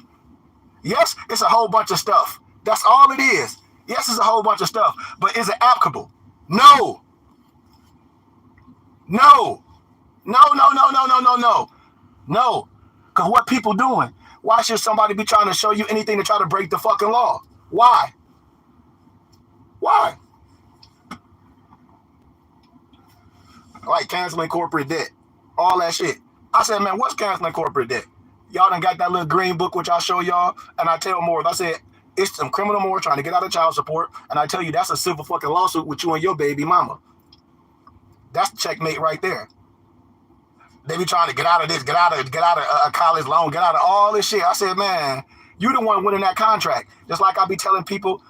Yes, it's a whole bunch of stuff. That's all it is. Yes, it's a whole bunch of stuff, but is it applicable? No. No. No, no, no, no, no, no, no. No. Because what people doing? Why should somebody be trying to show you anything to try to break the fucking law? Why? Why? Like canceling corporate debt. All that shit. I said, man, what's canceling corporate debt? Y'all done got that little green book which I show y'all, and I tell more. I said, it's some criminal more trying to get out of child support, and I tell you that's a civil fucking lawsuit with you and your baby mama. That's checkmate right there. They be trying to get out of this, get out of a college loan, get out of all this shit. I said, man, you the one winning that contract. Just like I be telling people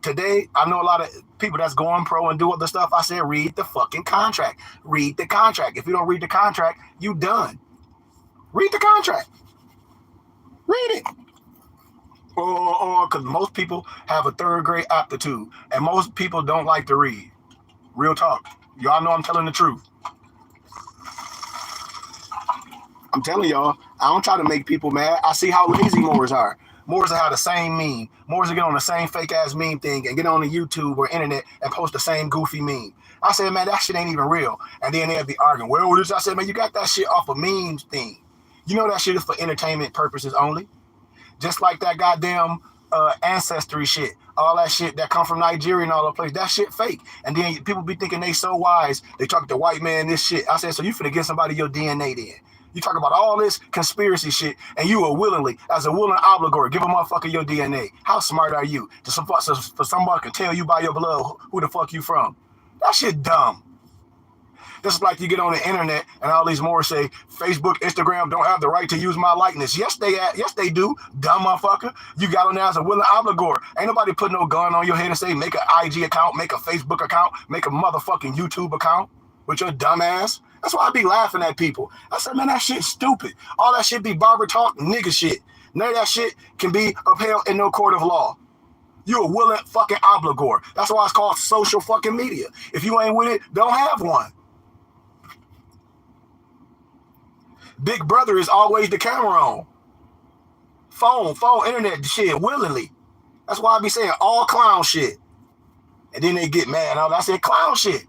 today, I know a lot of people that's going pro and do other stuff. I said, read the fucking contract. Read the contract. If you don't read the contract, you done. Read the contract. Read it. Or because most people have a third grade aptitude, and most people don't like to read. Real talk. Y'all know I'm telling the truth. I'm telling y'all, I don't try to make people mad. I see how lazy Moors are. Moors have the same meme. Moors get on the same fake ass meme thing and get on the YouTube or internet and post the same goofy meme. I said, man, that shit ain't even real. And then they'll be arguing. Well, this. I said, man, you got that shit off a meme thing. You know that shit is for entertainment purposes only. Just like that goddamn ancestry shit. All that shit that come from Nigeria and all the place. That shit fake. And then people be thinking they so wise. They talk to white man this shit. I said, so you finna give somebody your DNA then. You talk about all this conspiracy shit, and you will willingly, as a willing obligor, give a motherfucker your DNA. How smart are you? For somebody can tell you by your blood who the fuck you from. That shit dumb. This is like you get on the internet and all these more say Facebook, Instagram don't have the right to use my likeness. Yes, they do, dumb motherfucker. You got on there as a willing obligor. Ain't nobody put no gun on your head and say make an IG account, make a Facebook account, make a motherfucking YouTube account with your dumb ass. That's why I be laughing at people. I said, man, that shit's stupid. All that shit be barber talk, nigga shit. None of that shit can be upheld in no court of law. You a willing fucking obligor. That's why it's called social fucking media. If you ain't with it, don't have one. Big brother is always the camera on. Phone, internet shit, willingly. That's why I be saying all clown shit. And then they get mad. I said clown shit.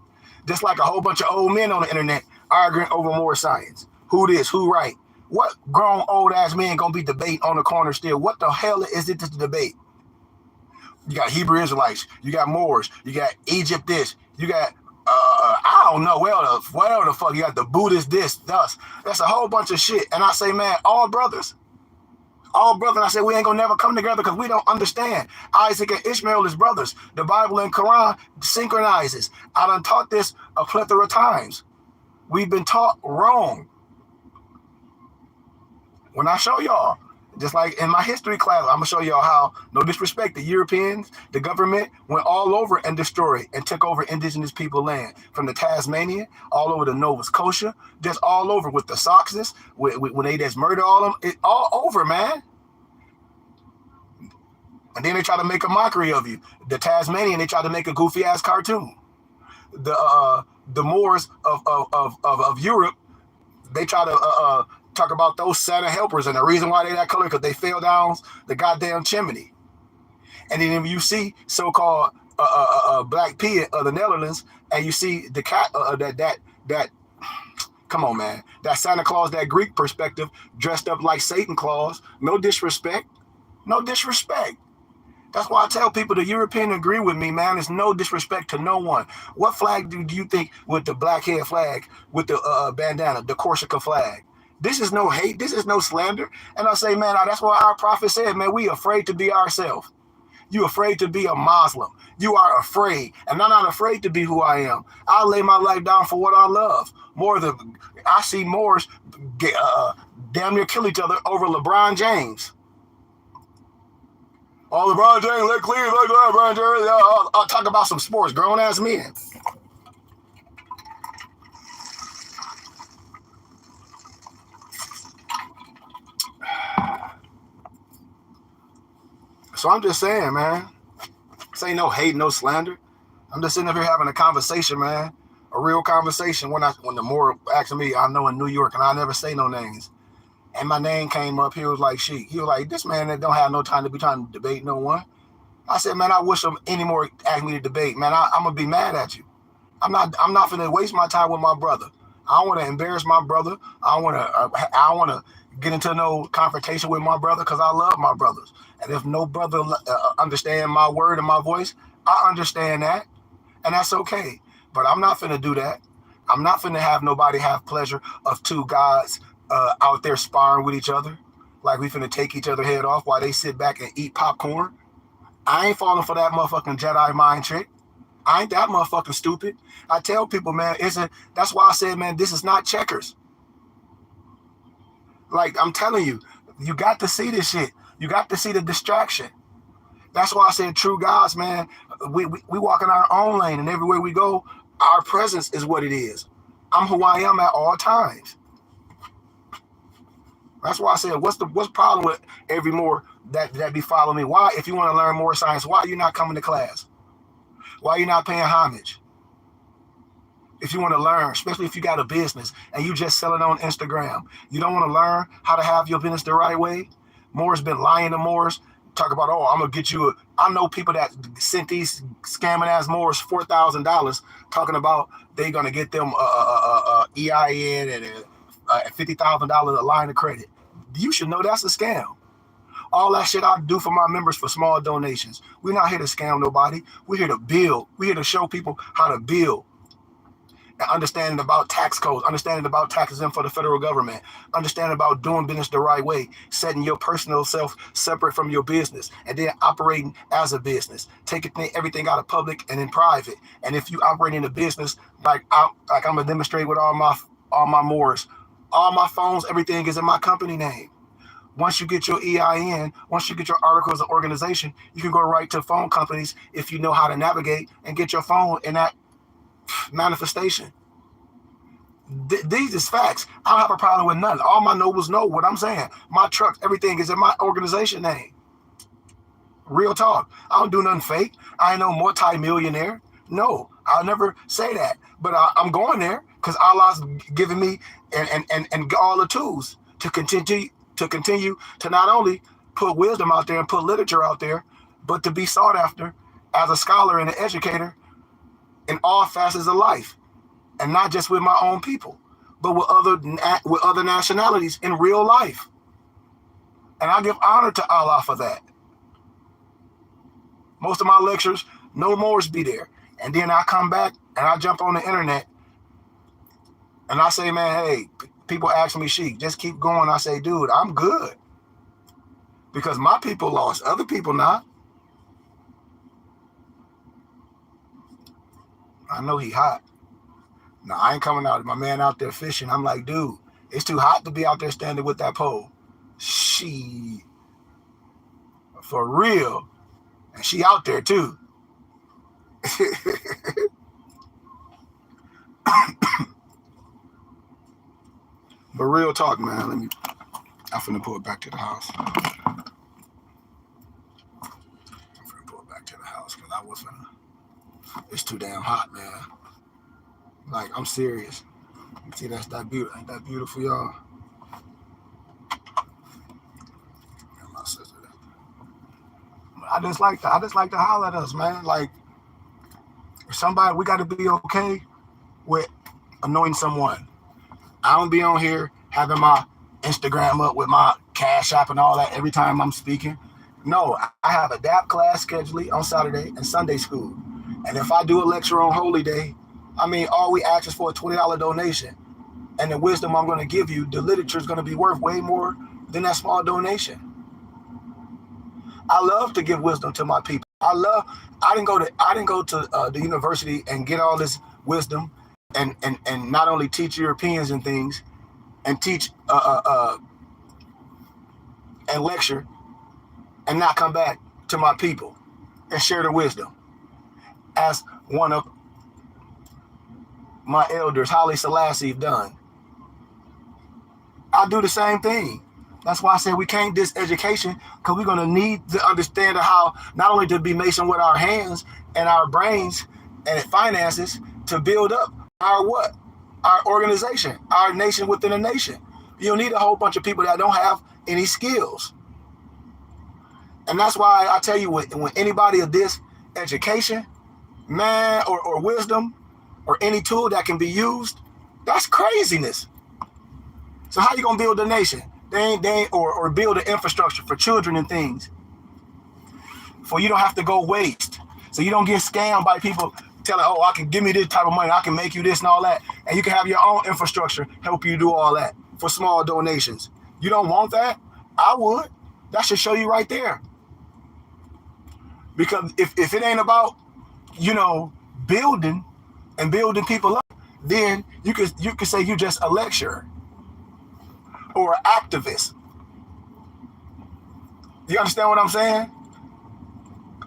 Just like a whole bunch of old men on the internet arguing over more science. Who this, who right? What grown old ass man gonna be debating on the corner still? What the hell is it to debate? You got Hebrew Israelites, you got Moors, you got Egypt this, you got I don't know, well the fuck, you got the Buddhist this, thus. That's a whole bunch of shit. And I say, man, all brothers. And I said, we ain't gonna never come together because we don't understand. Isaac and Ishmael is brothers. The Bible and Quran synchronizes. I done taught this a plethora of times. We've been taught wrong. When I show y'all, just like in my history class, I'm gonna show y'all how, no disrespect, the Europeans, the government went all over and destroyed and took over indigenous people land. From the Tasmania, all over the Nova Scotia, just all over with the Saxons, when they just murder all of them, it all over, man. And then they try to make a mockery of you. The Tasmanian, they try to make a goofy ass cartoon. The Moors of Europe, they try to talk about those Santa helpers, and the reason why they that color because they fell down the goddamn chimney. And then if you see so-called Black P of the Netherlands, and you see the cat that come on, man, that Santa Claus, that Greek perspective, dressed up like Satan Claus. No disrespect. That's why I tell people the European agree with me, man. There's no disrespect to no one. What flag do you think with the black head flag, with the bandana, the Corsica flag? This is no hate. This is no slander. And I say, man, that's why our prophet said, man, we afraid to be ourselves. You afraid to be a Muslim. You are afraid. And I'm not afraid to be who I am. I lay my life down for what I love. I see Moors damn near kill each other over LeBron James. Oh, LeBron James, let clear, like LeBron James. I'll talk about some sports, grown ass men. So I'm just saying, man, this ain't no hate, no slander. I'm just sitting up here having a conversation, man, a real conversation. When the Moor asked me, I know in New York, and I never say no names. And my name came up. He was like, this man that don't have no time to be trying to debate no one. I said, man, I wish them any more ask me to debate. Man, I'm gonna be mad at you. I'm not gonna waste my time with my brother. I don't want to embarrass my brother. I don't want to get into no confrontation with my brother because I love my brothers. And if no brother understand my word and my voice, I understand that, and that's okay. But I'm not finna do that. I'm not finna have nobody have pleasure of two gods out there sparring with each other, like we finna take each other head off while they sit back and eat popcorn. I ain't falling for that motherfucking Jedi mind trick. I ain't that motherfucking stupid. I tell people, man, that's why I said, man, this is not checkers. Like, I'm telling you, you got to see this shit. You got to see the distraction. That's why I said true gods, man, we walk in our own lane, and everywhere we go, our presence is what it is. I'm who I am at all times. That's why I said, what's the problem with every more that be following me? Why, if you want to learn more science, why are you not coming to class? Why are you not paying homage? If you want to learn, especially if you got a business and you just sell it on Instagram, you don't want to learn how to have your business the right way? Moore's been lying to Moore's, talk about, oh, I'm going to get you I know people that sent these scamming ass Moore's $4,000 talking about they're going to get them EIN and $50,000 a line of credit. You should know that's a scam. All that shit I do for my members for small donations. We're not here to scam nobody. We're here to build. We're here to show people how to build. And understanding about tax codes, understanding about taxes in for the federal government, understanding about doing business the right way, setting your personal self separate from your business, and then operating as a business, taking everything out of public and in private. And if you operate in a business like I'm gonna demonstrate with all my Moors, all my phones, everything is in my company name. Once you get your EIN, once you get your articles of organization, you can go right to phone companies if you know how to navigate and get your phone in that manifestation. These is facts. I don't have a problem with none. All my nobles know what I'm saying. My trucks, everything is in my organization name. Real talk. I don't do nothing fake. I ain't no multi-millionaire. No, I'll never say that. But I'm going there because Allah's giving me and all the tools to continue to not only put wisdom out there and put literature out there, but to be sought after as a scholar and an educator in all facets of life, and not just with my own people, but with other nationalities in real life. And I give honor to Allah for that. Most of my lectures, no Moors be there. And then I come back and I jump on the internet and I say, man, hey, people ask me, Sheikh, just keep going. I say, dude, I'm good. Because my people lost, other people not. I know he hot. No, I ain't coming out. My man out there fishing. I'm like, dude, it's too hot to be out there standing with that pole. She, for real. And she out there too. But real talk, man. I'm finna pull it back to the house. Because I was finna. It's too damn hot, man. Like, I'm serious. See, that's that beautiful. Ain't that beautiful, y'all? My sister. I just like to holler at us, man. Like, somebody, we got to be okay with annoying someone. I don't be on here having my Instagram up with my Cash App and all that every time I'm speaking. No, I have a DAP class scheduled on Saturday and Sunday school. And if I do a lecture on Holy Day, I mean, all we ask is for a $20 donation. And the wisdom I'm going to give you, the literature is going to be worth way more than that small donation. I love to give wisdom to my people. I didn't go to the university and get all this wisdom and not only teach Europeans and things and teach and lecture and not come back to my people and share the wisdom. As one of my elders, Haile Selassie, done. I do the same thing. That's why I said we can't diss education, because we're going to need to understand how not only to be mason with our hands and our brains and finances to build up our what? Our organization, our nation within a nation. You don't need a whole bunch of people that don't have any skills. And that's why I tell you, when anybody of this education, man, or wisdom, or any tool that can be used, that's craziness. So how you gonna build a nation? They ain't or build an infrastructure for children and things, for you don't have to go waste. So you don't get scammed by people telling, oh, I can give me this type of money, I can make you this and all that, and you can have your own infrastructure help you do all that for small donations. You don't want that? I would. That should show you right there. Because if it ain't about, building and building people up, then you could say you just a lecturer or an activist. You understand what I'm saying?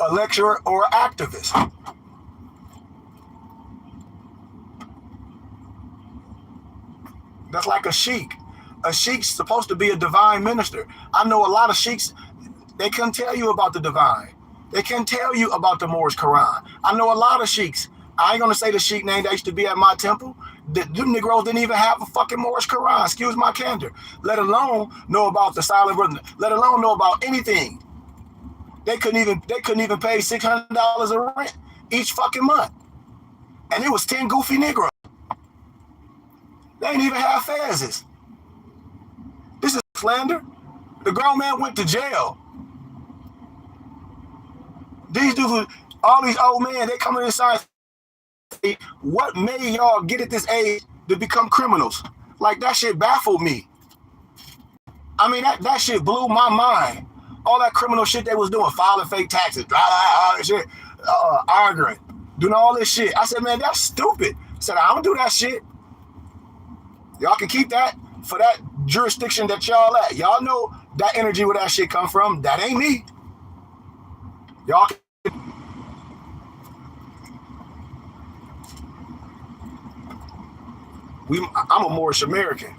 A lecturer or an activist. That's like a sheik. A sheik's supposed to be a divine minister. I know a lot of sheiks, they couldn't tell you about the divine. They can't tell you about the Moorish Quran. I know a lot of sheiks. I ain't gonna say the sheik name that used to be at my temple. Them Negroes didn't even have a fucking Moorish Quran. Excuse my candor. Let alone know about the silent brother. Let alone know about anything. They couldn't even pay $600 of rent each fucking month, and it was 10 goofy Negroes. They ain't even have fezzes. This is slander. The grown man went to jail. These dudes, all these old men, they come in inside. What made y'all get at this age to become criminals? Like, that shit baffled me. I mean, that shit blew my mind. All that criminal shit they was doing, filing fake taxes, all that shit, arguing, doing all this shit. I said, man, that's stupid. I said, I don't do that shit. Y'all can keep that for that jurisdiction that y'all at. Y'all know that energy where that shit come from. That ain't me. Y'all can. I'm a Moorish American.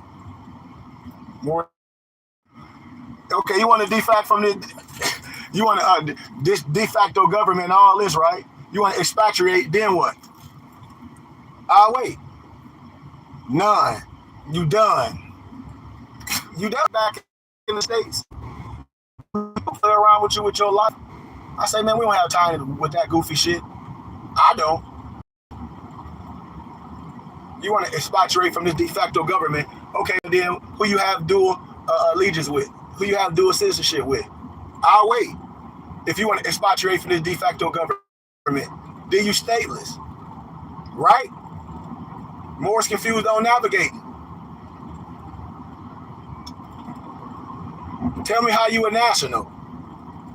More. Okay, you want to defact from the, you want to this de facto government and all this, right? You want to expatriate, then what? I'll wait. None. You done. You done back in the States. Play around with you with your life. I say, man, we don't have time with that goofy shit. I don't. You want to expatriate from this de facto government. Okay, then who you have dual allegiance with? Who you have dual citizenship with? I'll wait. If you want to expatriate from this de facto government, then you stateless. Right? Moors confused on navigating. Tell me how you a national.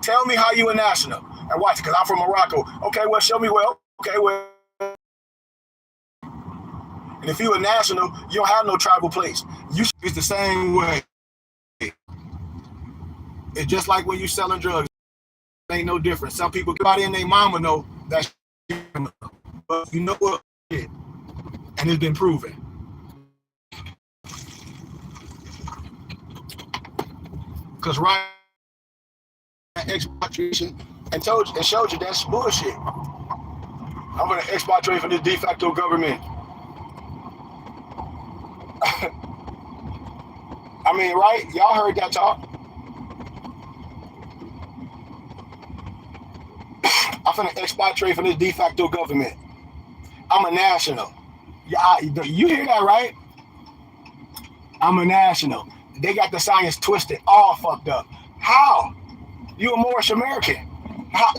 Tell me how you a national. And watch it, because I'm from Morocco. Okay, well, show me well. Okay, well. And if you a national, you don't have no tribal place. It's the same way. It's just like when you selling drugs. It ain't no different. Some people, everybody and their mama know that shit. But you know what? And it's been proven. Because right expatriation and showed you that's bullshit. I'm gonna expatriate from this de facto government. I mean, right? Y'all heard that talk. I'm finna expatriate from this de facto government. I'm a national. You hear that, right? I'm a national. They got the science twisted, all fucked up. How? You a Moorish American.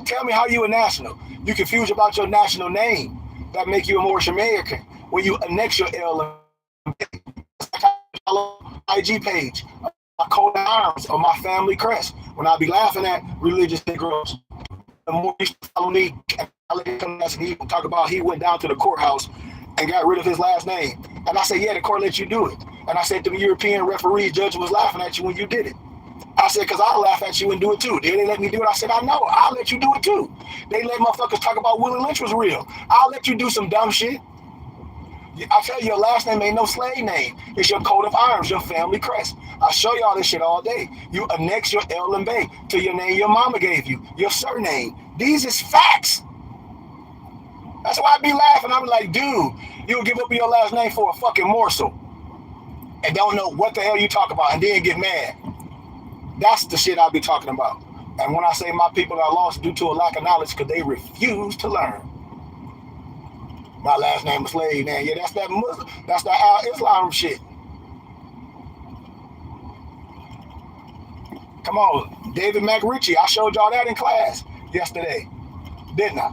Tell me how you a national. You confused about your national name. That make you a Moorish American. When you annex your L IG page, my coat of arms, or my family crest. When I be laughing at religious Negroes, the more you follow me, he talk about he went down to the courthouse and got rid of his last name. And I said, yeah, the court let you do it. And I said, the European referee judge was laughing at you when you did it. I said, because I'll laugh at you and do it too. They let me do it. I said, I know. I'll let you do it too. They let motherfuckers talk about Willie Lynch was real. I'll let you do some dumb shit. I tell you, your last name ain't no slave name. It's your coat of arms, your family crest. I show y'all this shit all day. You annex your L and Bay to your name your mama gave you, your surname. These is facts. That's why I be laughing. I'm like, dude, you'll give up your last name for a fucking morsel and don't know what the hell you talk about and then get mad. That's the shit I be talking about. And when I say my people are lost due to a lack of knowledge, because they refuse to learn. My last name is Slave, man. Yeah, that's that Muslim, that's that Al-Islam shit. Come on, David McRitchie. I showed y'all that in class yesterday, didn't I?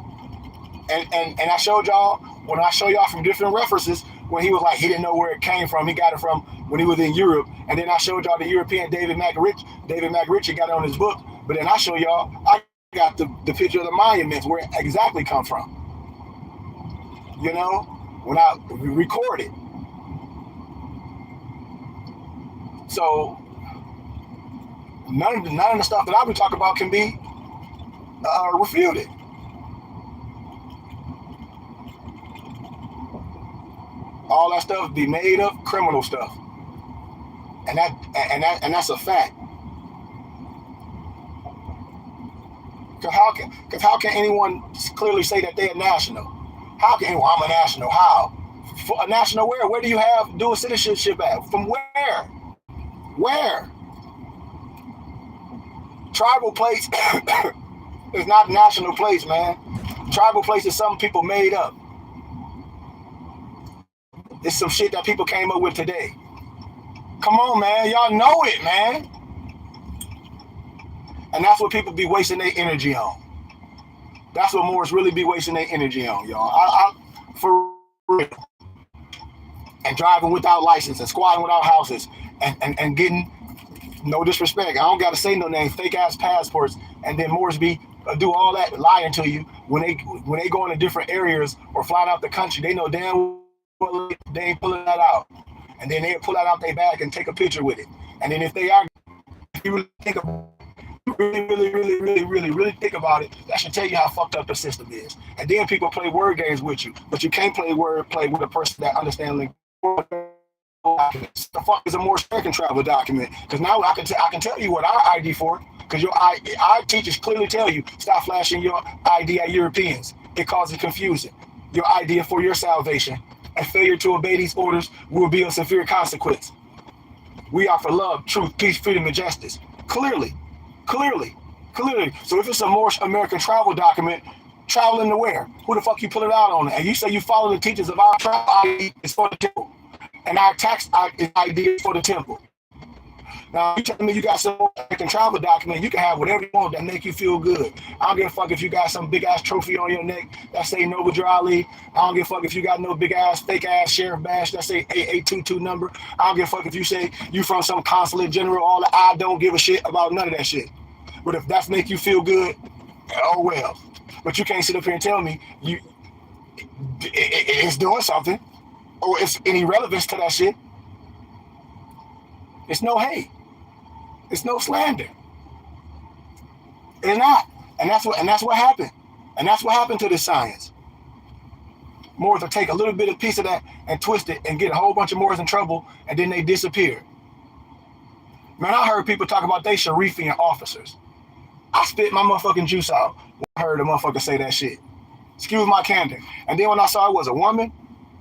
And I showed y'all, when I show y'all from different references, when he was like, he didn't know where it came from. He got it from when he was in Europe. And then I showed y'all the European David McRitchie got it on his book. But then I show y'all, I got the picture of the monuments where it exactly come from. You know, when I record it. So none of the stuff that I've been talking about can be refuted. All that stuff be made up criminal stuff, and that's a fact. Because how can anyone clearly say that they're national? How can anyone? I'm a national. How? For a national where? Where do you have dual citizenship at? From where? Where? Tribal place is not national place, man. Tribal place is something people made up. It's some shit that people came up with today. Come on, man. Y'all know it, man. And that's what people be wasting their energy on. That's what Moors really be wasting their energy on, y'all. I for real. And driving without license and squatting without houses and getting, no disrespect, I don't got to say no name, fake ass passports, and then Moors be do all that lying to you when they go into different areas or flying out the country. They know damn well they ain't pulling that out, and then they pull that out their bag and take a picture with it. And then if they are, if you really think about really think about it, that should tell you how fucked up the system is. And then people play word games with you, but you can't play wordplay with a person that understands documents. The fuck is a Moorish American travel document? Because now I can tell you what our ID for. Because our teachers clearly tell you, stop flashing your ID at Europeans. It causes confusion. Your ID for your salvation, and failure to obey these orders will be a severe consequence. We are for love, truth, peace, freedom, and justice. Clearly. So if it's a Moorish American travel document, traveling to where? Who the fuck you pull it out on? And you say you follow the teachings of our travel ID is for the temple, and our tax ID is for the temple. Now you telling me you got some American travel document, you can have whatever you want that make you feel good. I don't give a fuck if you got some big ass trophy on your neck that say Noble Drew Ali. I don't give a fuck if you got no big ass fake ass sheriff badge that say 8822 number. I don't give a fuck if you say you from some consulate general. All that. I don't give a shit about none of that shit. But if that make you feel good, oh well. But you can't sit up here and tell me it's doing something or it's any relevance to that shit. It's no hate. It's no slander. It's not. And that's what happened. And that's what happened to this science. Moors will take a little bit of piece of that and twist it and get a whole bunch of Moors in trouble, and then they disappear. Man, I heard people talk about they Sharifian officers. I spit my motherfucking juice out when I heard a motherfucker say that shit. Excuse my candor. And then when I saw it was a woman,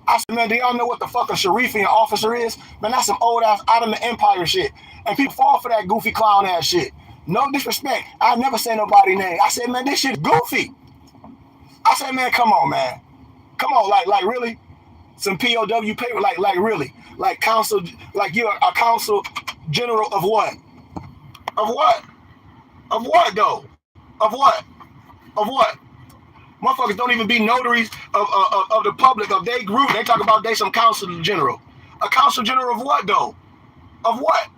I said, man, do y'all know what the fuck a Sharifian officer is? Man, that's some old ass out of the empire shit. And people fall for that goofy clown ass shit. No disrespect. I never say nobody's name. I said, man, this shit's goofy. I said, man, come on, man. Come on, like really? Some POW paper, like really? Like council, like you're a council general of what? Of what? Of what though? Of what? Of what? Motherfuckers don't even be notaries of the public, of their group. They talk about they some council general. A council general of what though? Of what?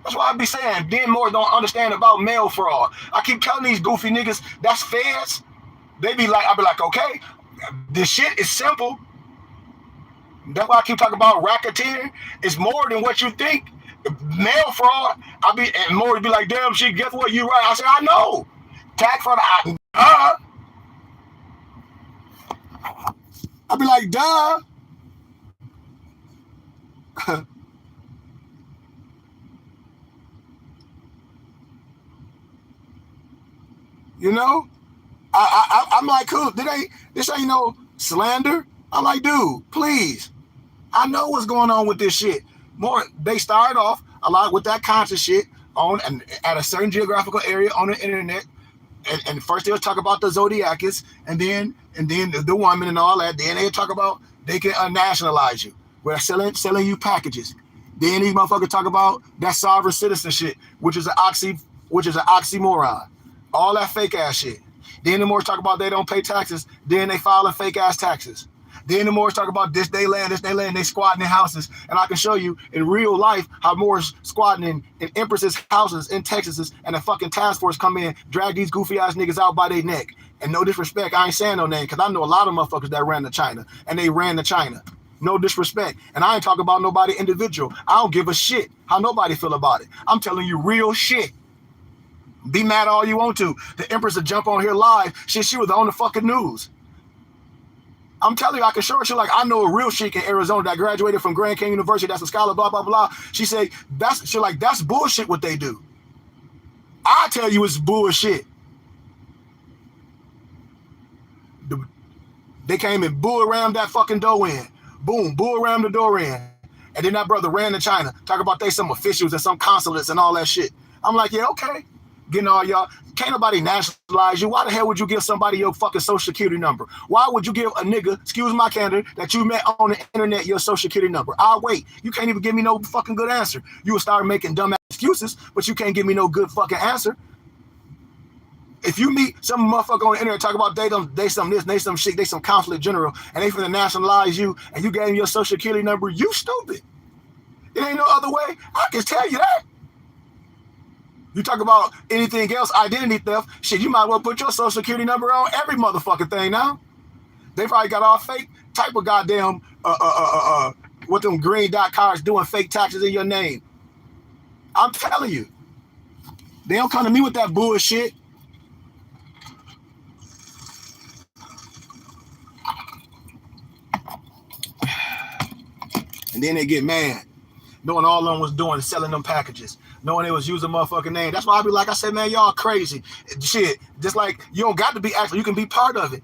That's why I be saying Dan Moore don't understand about mail fraud. I keep telling these goofy niggas that's feds. They be like, I be like, okay, this shit is simple. That's why I keep talking about racketeering. It's more than what you think. Mail fraud. And Moore be like, damn shit, guess what? You right. I said, I know. Tax fraud. I'd be like, duh. You know? I'm like, cool. This ain't no slander. I'm like, dude, please. I know what's going on with this shit. More, they started off a lot with that conscious shit. on and at a certain geographical area on the internet. And first they'll talk about the Zodiacus, and then the woman and all that. Then they'll talk about they can nationalize you. We're selling you packages. Then these motherfuckers talk about that sovereign citizenship, which is an oxymoron. All that fake ass shit. Then the more talk about they don't pay taxes, then they filing fake ass taxes. Then the Moors talk about this they land, they squatting in houses. And I can show you in real life how Moors squatting in Empress's houses in Texas, and the fucking task force come in, drag these goofy ass niggas out by their neck. And no disrespect, I ain't saying no name, because I know a lot of motherfuckers that ran to China, and they ran to China. No disrespect. And I ain't talking about nobody individual. I don't give a shit how nobody feel about it. I'm telling you real shit. Be mad all you want to. The Empress will jump on here live. Shit, she was on the fucking news. I'm telling you, I can show her. Like, I know a real chick in Arizona that graduated from Grand Canyon University. That's a scholar, blah, blah, blah. She said, that's bullshit what they do. I tell you it's bullshit. They came and bull rammed that fucking door in. Boom, bull rammed the door in. And then that brother ran to China. Talk about they some officials and some consulates and all that shit. I'm like, yeah, okay. Getting all y'all. Can't nobody nationalize you. Why the hell would you give somebody your fucking social security number? Why would you give a nigga, excuse my candor, that you met on the internet your social security number? I'll wait. You can't even give me no fucking good answer. You will start making dumb excuses, but you can't give me no good fucking answer. If you meet some motherfucker on the internet talk about they some this, they some shit, they some consulate general, and they finna nationalize you, and you gave them your social security number, you stupid. It ain't no other way. I can tell you that. You talk about anything else, identity theft, shit, you might as well put your social security number on every motherfucking thing now. They probably got all fake type of goddamn, what them green dot cards doing fake taxes in your name. I'm telling you. They don't come to me with that bullshit. And then they get mad, knowing all of them was doing selling them packages, knowing they was using motherfucking name. That's why I be like, I said, man, y'all crazy. Shit, just like you don't got to be actually, you can be part of it.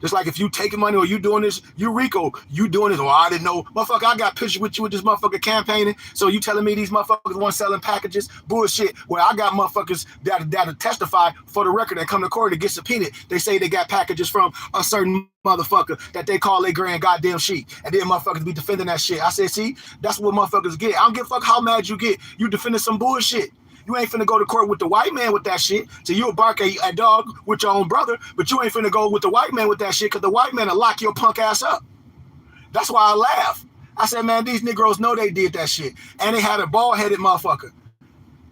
Just like if you taking money or you doing this, you Rico, you doing this. Well, I didn't know. Motherfucker, I got pictures with you with this motherfucker campaigning. So you telling me these motherfuckers want selling packages? Bullshit. Well, I got motherfuckers that'll testify for the record and come to court to get subpoenaed. They say they got packages from a certain motherfucker that they call their grand goddamn sheet. And then motherfuckers be defending that shit. I said, see, that's what motherfuckers get. I don't give a fuck how mad you get. You defending some bullshit. You ain't finna go to court with the white man with that shit. So you'll bark a dog with your own brother, but you ain't finna go with the white man with that shit, because the white man will lock your punk ass up. That's why I laugh. I said, man, these Negroes know they did that shit. And they had a bald-headed motherfucker.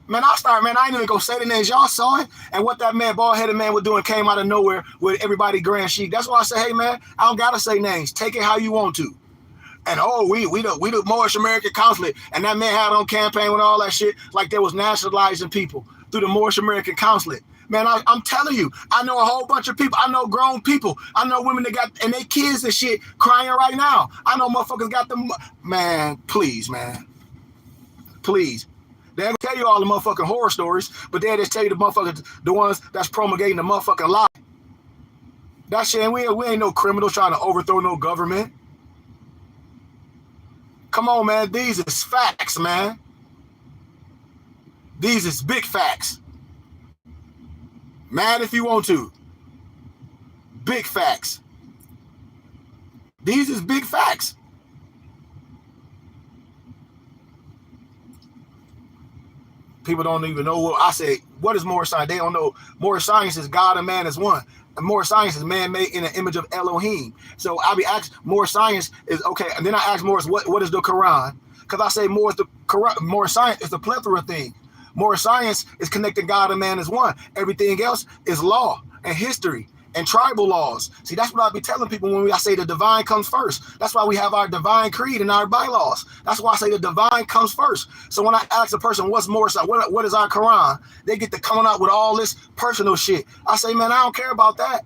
Man, I ain't even gonna say the names. Y'all saw it. And what that man, bald-headed man was doing came out of nowhere with everybody grand sheet. That's why I say, hey, man, I don't gotta say names. Take it how you want to. And we the Moorish American consulate, and that man had on campaign with all that shit like they was nationalizing people through the Moorish American consulate. Man, I'm telling you, I know a whole bunch of people. I know grown people. I know women that got and they kids and shit crying right now. I know motherfuckers got them. Man, please, man, please. They ain't tell you all the motherfucking horror stories, but they just tell you the motherfuckers, the ones that's promulgating the motherfucking lie. That shit, we ain't no criminals trying to overthrow no government. Come on, man. These is facts, man. These is big facts. Mad if you want to. Big facts. These is big facts. People don't even know what I say. What is Moorish science? They don't know. Moorish science is God and man is one. And Moorish science is man made in an image of Elohim. So I be asked, Moorish science is okay. And then I ask Moorish, what is the Quran? Because I say more is the Quran. Moorish science is a plethora thing. Moorish science is connecting God and man as one. Everything else is law and history and tribal laws. See, that's what I be telling people when I say the divine comes first. That's why we have our divine creed and our bylaws. That's why I say the divine comes first. So when I ask a person what's Moorish, what is our Quran, they get to coming out with all this personal shit. I say, man, I don't care about that.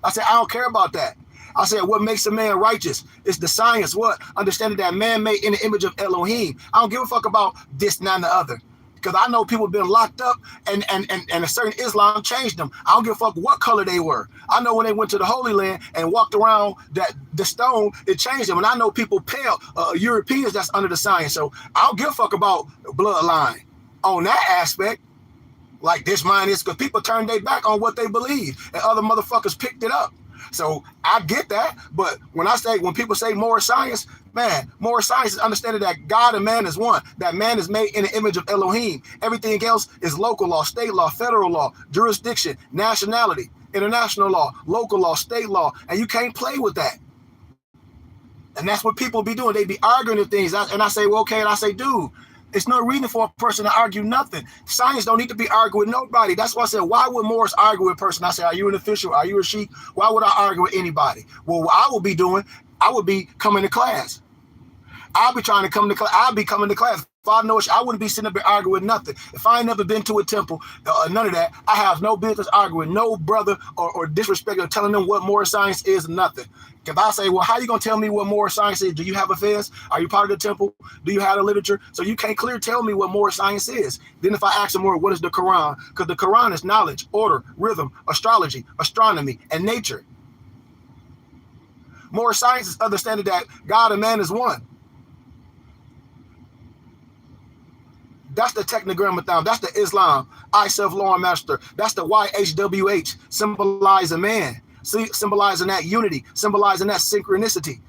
I say, I don't care about that. I said, what makes a man righteous is the science. What? Understanding that man made in the image of Elohim. I don't give a fuck about this, and the other. Because I know people have been locked up and a certain Islam changed them. I don't give a fuck what color they were. I know when they went to the Holy Land and walked around the stone, it changed them. And I know people pale, Europeans that's under the science. So I don't give a fuck about bloodline. on that aspect. Like this mind is, because people turn their back on what they believe and other motherfuckers picked it up. So I get that, but when people say more science, man, more science is understanding that God and man is one, that man is made in the image of Elohim. Everything else is local law, state law, federal law, jurisdiction, nationality, international law, local law, state law, and you can't play with that. And that's what people be doing. They be arguing with things, and I say, well, okay, and I say, dude, it's no reason for a person to argue nothing. Science don't need to be arguing with nobody. That's why I said, why would Morris argue with a person? I say, are you an official? Are you a sheik? Why would I argue with anybody? Well, what I would be doing, I would be coming to class. I'll be trying to come to class. I'll be coming to class. If I know it, I wouldn't be sitting up there arguing with nothing. If I ain't never been to a temple, none of that, I have no business arguing no brother or disrespect or telling them what more science is, nothing. If I say, well, how you going to tell me what more science is? Do you have a fez? Are you part of the temple? Do you have the literature? So you can't clearly tell me what more science is. Then if I ask them more, what is the Quran? Because the Quran is knowledge, order, rhythm, astrology, astronomy, and nature. More science is understanding that God and man is one. That's the Technogrammaton. That's the Islam, I self-law and master. That's the YHWH, symbolizing man. Symbolizing that unity, symbolizing that synchronicity.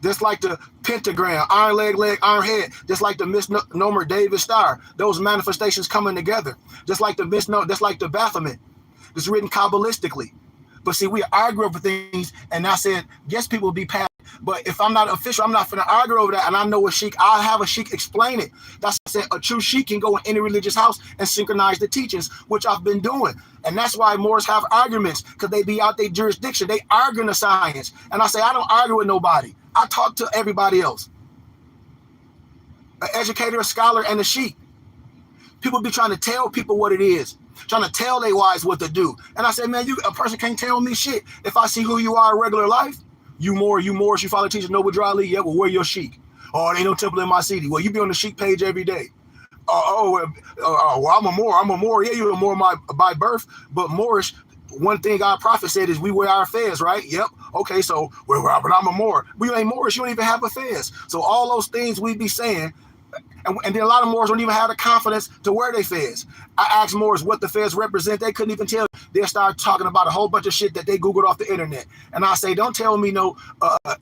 Just like the pentagram, iron leg, iron head, just like the misnomer David Star, those manifestations coming together, just like the Baphomet, it's written Kabbalistically. But see, we argue over things, and I said, yes, people will be passed. But if I'm not official, I'm not finna argue over that. And I know a sheik, I'll have a sheik explain it. That's what I said, a true sheik can go in any religious house and synchronize the teachings, which I've been doing. And that's why Moors have arguments, because they be out their jurisdiction. They argue in the science. And I say, I don't argue with nobody. I talk to everybody else. An educator, a scholar, and a sheik. People be trying to tell people what it is, trying to tell their wives what to do. And I say, man, a person can't tell me shit. If I see who you are in regular life, you Moors, you follow teacher Noble Dry yeah, well, where your sheik? Oh, there ain't no temple in my city. Well, you be on the sheik page every day. Well, I'm a Moor. Yeah, you're a Moor by birth, but Moorish, one thing our prophet said is we wear our fez, right? Yep. Okay, so, but I'm a Moor. We ain't Moorish, you don't even have a fez. So all those things we be saying, and then a lot of Moors don't even have the confidence to wear their fez. I asked Moors what the fez represent. They couldn't even tell. They start talking about a whole bunch of shit that they Googled off the internet. And I say, don't tell me no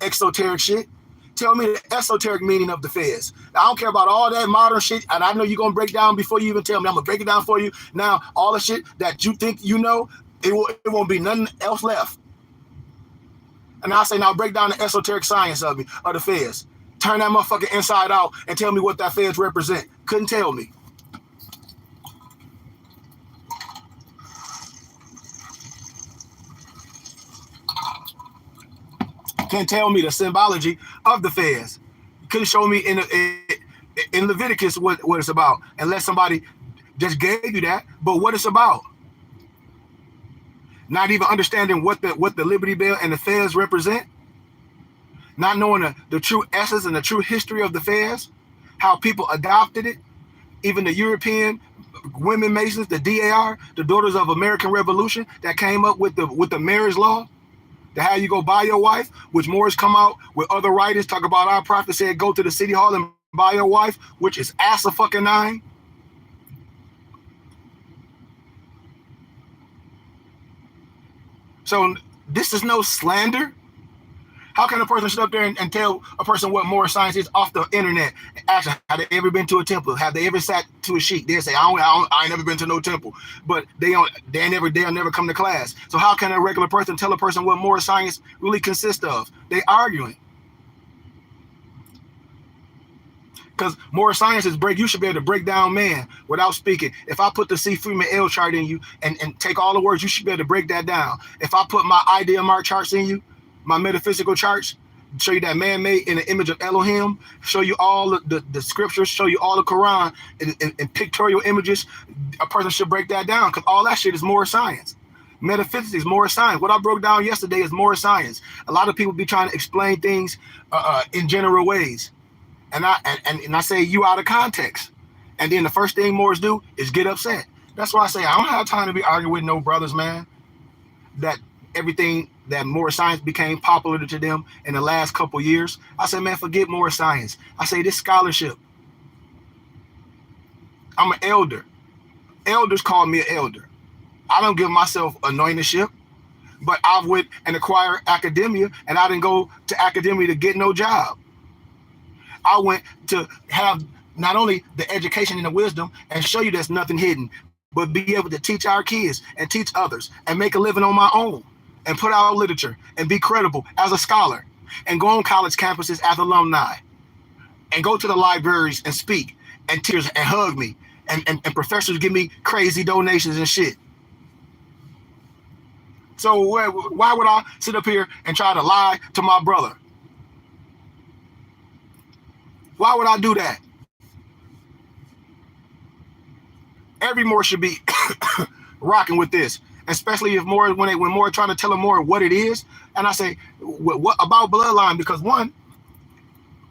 exoteric shit. Tell me the esoteric meaning of the fez. I don't care about all that modern shit, and I know you're going to break down before you even tell me. I'm going to break it down for you. Now, all the shit that you think you know, it won't be nothing else left. And I say, now break down the esoteric science of the fez. Turn that motherfucker inside out and tell me what that fez represent. Couldn't tell me. Couldn't tell me the symbology of the fez. Couldn't show me in Leviticus what it's about, unless somebody just gave you that. But what it's about, not even understanding what the Liberty Bell and the fez represent, not knowing the true essence and the true history of the fez, how people adopted it, even the European women Masons, the DAR, the Daughters of American Revolution, that came up with the marriage law. To how you go buy your wife, which Moors come out with other writers talk about our prophet said go to the city hall and buy your wife, which is ass a fucking nine. So this is no slander. How can a person sit up there and tell a person what more science is off the internet? Actually, have they ever been to a temple? Have they ever sat to a sheik? They say, I ain't never been to no temple, but they'll never come to class. So how can a regular person tell a person what more science really consists of? They arguing. Because more science is you should be able to break down man without speaking. If I put the C. Freeman L chart in you and take all the words, you should be able to break that down. If I put my idea mark charts in you, my metaphysical charts, show you that man made in the image of Elohim, show you all the scriptures, show you all the Quran in pictorial images, a person should break that down, because all that shit is more science. Metaphysics is more science. What I broke down yesterday is more science. A lot of people be trying to explain things in general ways. And I say you out of context. And then the first thing Moors do is get upset. That's why I say I don't have time to be arguing with no brothers, man. That everything that more science became popular to them in the last couple years. I said, man, forget more science. I say this scholarship. I'm an elder. Elders call me an elder. I don't give myself anointingship, but I went and acquired academia, and I didn't go to academia to get no job. I went to have not only the education and the wisdom and show you there's nothing hidden, but be able to teach our kids and teach others and make a living on my own and put out literature and be credible as a scholar and go on college campuses as alumni and go to the libraries and speak and tears and hug me and professors give me crazy donations and shit. So why would I sit up here and try to lie to my brother? Why would I do that? Every Moor should be rocking with this, especially if more when more trying to tell them more what it is. And I say, what about bloodline? Because one,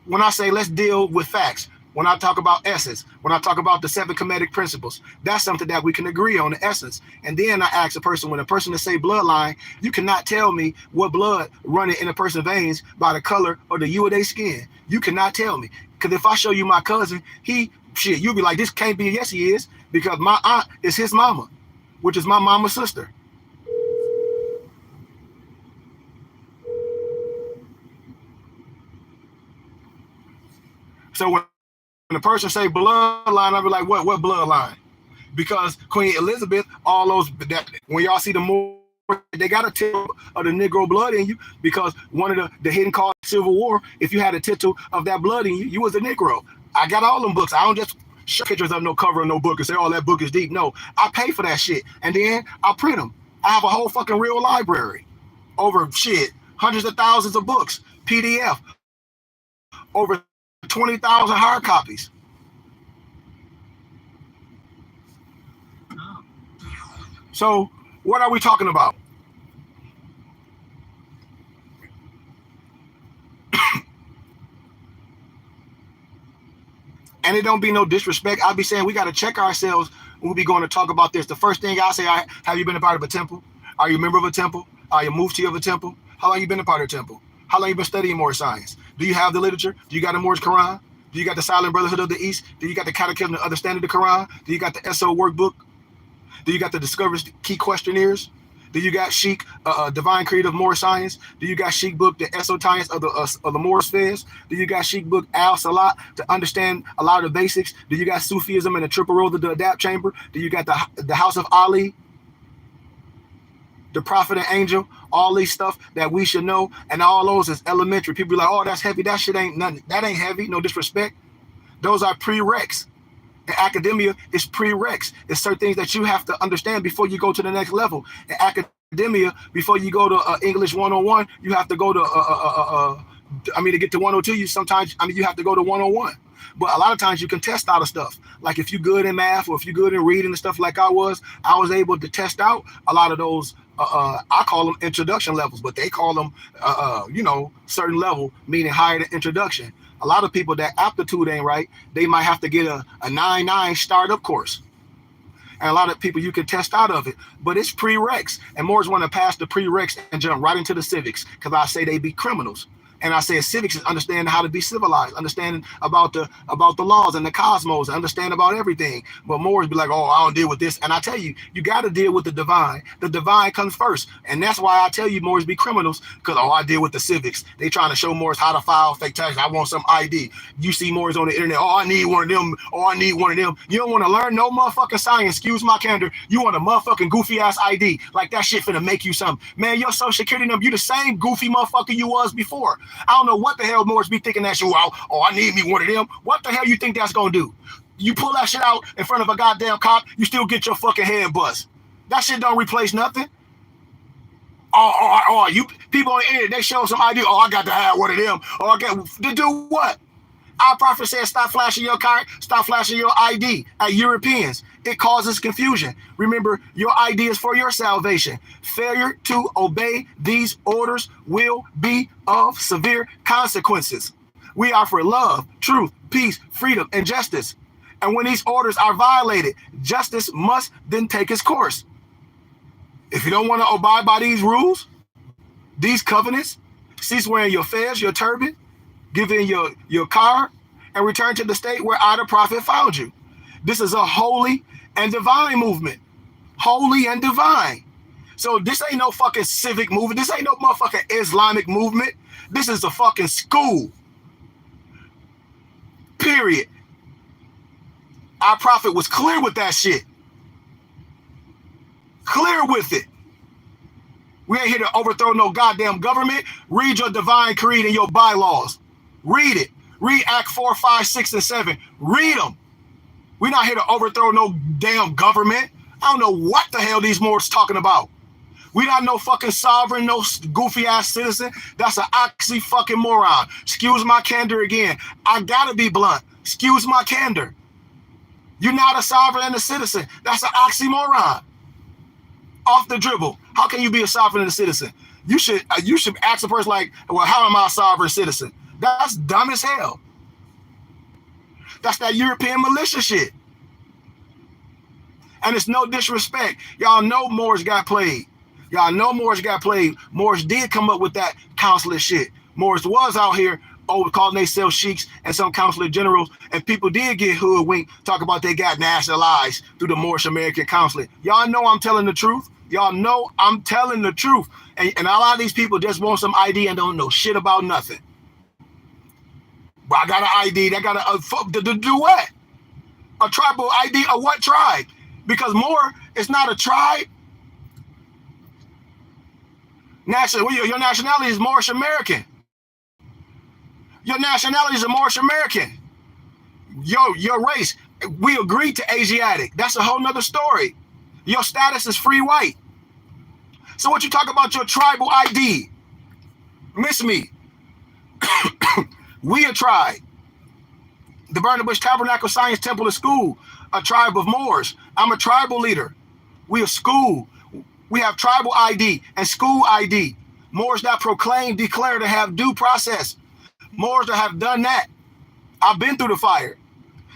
when I say let's deal with facts, when I talk about essence, when I talk about the 7 Kemetic principles, that's something that we can agree on, the essence. And then I ask a person, when a person to say bloodline, you cannot tell me what blood running in a person's veins by the color or the hue of their skin. You cannot tell me. Because if I show you my cousin, you'll be like, this can't be. Yes, he is. Because my aunt is his mama, which is my mama's sister. So when a person say bloodline, I'll be like, what bloodline? Because Queen Elizabeth, all those, that when y'all see the Moor, they got a tittle of the Negro blood in you, because one of the hidden cause of Civil War, if you had a tittle of that blood in you, you was a Negro. I got all them books. I don't just show pictures of no cover of no book and say, oh, that book is deep. No, I pay for that shit. And then I print them. I have a whole fucking real library over hundreds of thousands of books, PDF, over 20,000 hard copies. So what are we talking about? And it don't be no disrespect. I'll be saying we got to check ourselves when we be going to talk about this. The first thing I say, have you been a part of a temple? Are you a member of a temple? Are you mufti of a temple? How long you been a part of a temple? How long you been studying Moorish science? Do you have the literature? Do you got the Moorish Quran? Do you got the Silent Brotherhood of the East? Do you got the Catechism of Understanding the Quran? Do you got the SO workbook? Do you got the Discovery Key questionnaires? Do you got Sheikh Divine Creative Moorish Science? Do you got Sheikh book the Esotience of the Moorish Fairs? Do you got Sheikh book Al Salat to understand a lot of the basics? Do you got Sufism and the Triple Road of the Adapt Chamber? Do you got the House of Ali, the Prophet and Angel? All these stuff that we should know, and all those is elementary. People be like, oh, that's heavy. That shit ain't nothing. That ain't heavy. No disrespect. Those are prereqs. And academia is prereqs. It's certain things that you have to understand before you go to the next level. In academia, before you go to English 101, you have to go to, to get to 102, you have to go to 101. But a lot of times you can test out of stuff. Like if you're good in math or if you're good in reading and stuff like I was able to test out a lot of those, I call them introduction levels, but they call them, certain level, meaning higher than introduction. A lot of people, that aptitude ain't right. They might have to get a 9-9 startup course. And a lot of people, you can test out of it, but it's prereqs. And Moors want to pass the prereqs and jump right into the civics, because I say they be criminals. And I say civics is understanding how to be civilized, understanding about the laws and the cosmos, understand about everything. But Moors be like, oh, I don't deal with this. And I tell you, you got to deal with the divine. The divine comes first. And that's why I tell you Moors be criminals, because, I deal with the civics. They trying to show Moors how to file fake taxes. I want some ID. You see Moors on the internet, oh, I need one of them. Oh, I need one of them. You don't want to learn no motherfucking science. Excuse my candor. You want a motherfucking goofy ass ID. Like that shit finna make you something. Man, your social security number, you the same goofy motherfucker you was before. I don't know what the hell Moors be thinking that you out. Oh, I need me one of them. What the hell you think that's gonna do? You pull that shit out in front of a goddamn cop, you still get your fucking head bust. That shit don't replace nothing. Oh, you people on the internet, they show some ID. Oh, I got to have one of them. Oh, I got to do what? Our prophet said, stop flashing your card, stop flashing your ID at Europeans. It causes confusion. Remember, your ID is for your salvation. Failure to obey these orders will be of severe consequences. We are for love, truth, peace, freedom, and justice. And when these orders are violated, justice must then take its course. If you don't want to abide by these rules, these covenants, cease wearing your fez, your turban, give in your card, and return to the state where I, the prophet, found you. This is a holy and divine movement. Holy and divine. So this ain't no fucking civic movement. This ain't no motherfucking Islamic movement. This is a fucking school. Period. Our prophet was clear with that shit. Clear with it. We ain't here to overthrow no goddamn government. Read your divine creed and your bylaws. Read it. Read Act 4, 5, 6, and 7. Read them. We're not here to overthrow no damn government. I don't know what the hell these Moors talking about. We not no fucking sovereign, no goofy ass citizen. That's an oxy fucking moron. Excuse my candor again. I gotta be blunt. Excuse my candor. You're not a sovereign and a citizen. That's an oxymoron. Off the dribble. How can you be a sovereign and a citizen? You should ask a person like, well, how am I a sovereign citizen? That's dumb as hell. That's that European militia shit. And it's no disrespect. Y'all know Moors got played. Y'all know Moors got played. Moors did come up with that consulate shit. Moors was out here calling themselves sheiks and some consulate generals, and people did get hoodwinked, talk about they got nationalized through the Moorish American consulate. Y'all know I'm telling the truth. Y'all know I'm telling the truth. And a lot of these people just want some ID and don't know shit about nothing. But I got an ID. I got to do what? A tribal ID of what tribe? Because Moor is not a tribe. Your nationality is Moorish American. Your nationality is a Moorish American. Your race, we agreed to Asiatic. That's a whole nother story. Your status is free white. So what you talk about your tribal ID? Miss me. We a tribe. The Burning Bush Tabernacle Science Temple is school, a tribe of Moors. I'm a tribal leader. We a school. We have tribal ID and school ID. Moors that proclaim, declare to have due process. Moors that have done that. I've been through the fire.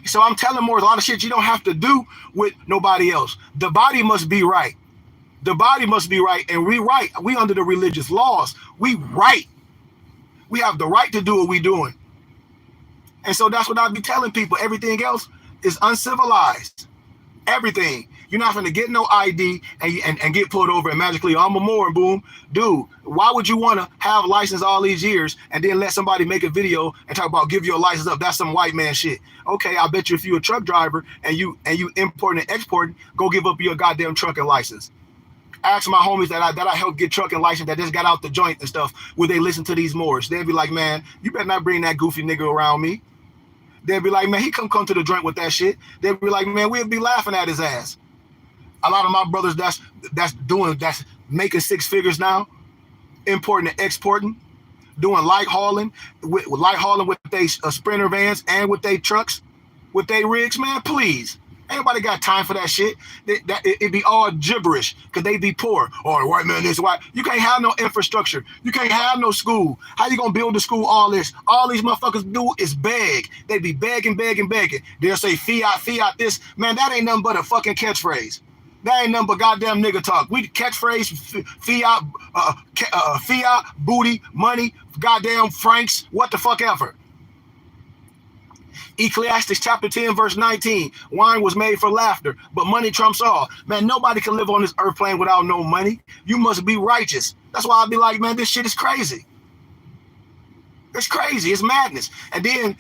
So I'm telling Moors a lot of shit you don't have to do with nobody else. The body must be right. The body must be right, and we right. We under the religious laws. We right. We have the right to do what we doing. And so that's what I be telling people. Everything else is uncivilized. Everything. You're not going to get no ID and get pulled over and magically, I'm a Moor, boom. Dude, why would you want to have a license all these years and then let somebody make a video and talk about give your license up? That's some white man shit. Okay, I bet you if you're a truck driver and you importing and exporting, go give up your goddamn trucking license. Ask my homies that I helped get trucking license that just got out the joint and stuff. Would they listen to these Moors? They'd be like, man, you better not bring that goofy nigga around me. They'd be like, man, he come to the joint with that shit. They'd be like, man, we'd be laughing at his ass. A lot of my brothers that's making six figures now, importing and exporting, doing light hauling with their Sprinter vans and with their trucks, with their rigs, man, please. Ain't got time for that shit. It be all gibberish because they be poor. Or white man this, white. You can't have no infrastructure. You can't have no school. How you gonna build a school? All this. All these motherfuckers do is beg. They be begging. They'll say fiat this. Man, that ain't nothing but a fucking catchphrase. That ain't nothing but goddamn nigga talk. We catchphrase, fiat, booty, money, goddamn francs, what the fuck ever. Ecclesiastes chapter 10, verse 19. Wine was made for laughter, but money trumps all. Man, nobody can live on this earth plane without no money. You must be righteous. That's why I'd be like, man, this shit is crazy. It's crazy. It's madness. And then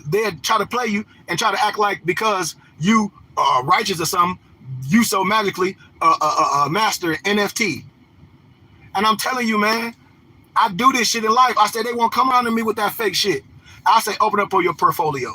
they'll try to play you and try to act like because you are righteous or something, you so magically master NFT. And I'm telling you, man, I do this shit in life. I say they won't come around to me with that fake shit. I say open up your portfolio.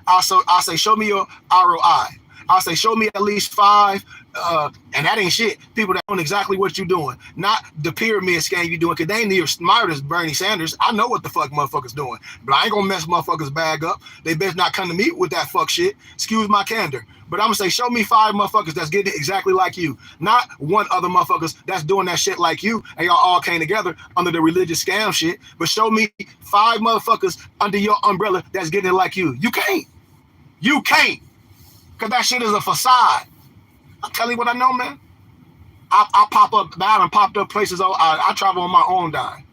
I say show me your ROI. I say show me at least 5, and that ain't shit. People that know exactly what you're doing, not the pyramid scheme you're doing, because they ain't near smart as Bernie Sanders. I know what the fuck motherfuckers doing, but I ain't gonna mess motherfuckers bag up. They best not come to me with that fuck shit. Excuse my candor. But I'm gonna say, show me 5 motherfuckers that's getting it exactly like you, not one other motherfuckers that's doing that shit like you, and y'all all came together under the religious scam shit. But show me 5 motherfuckers under your umbrella that's getting it like you. You can't. You can't. Because that shit is a facade. I'm telling you what I know, man. I pop up, man, and popped up places. I travel on my own dime.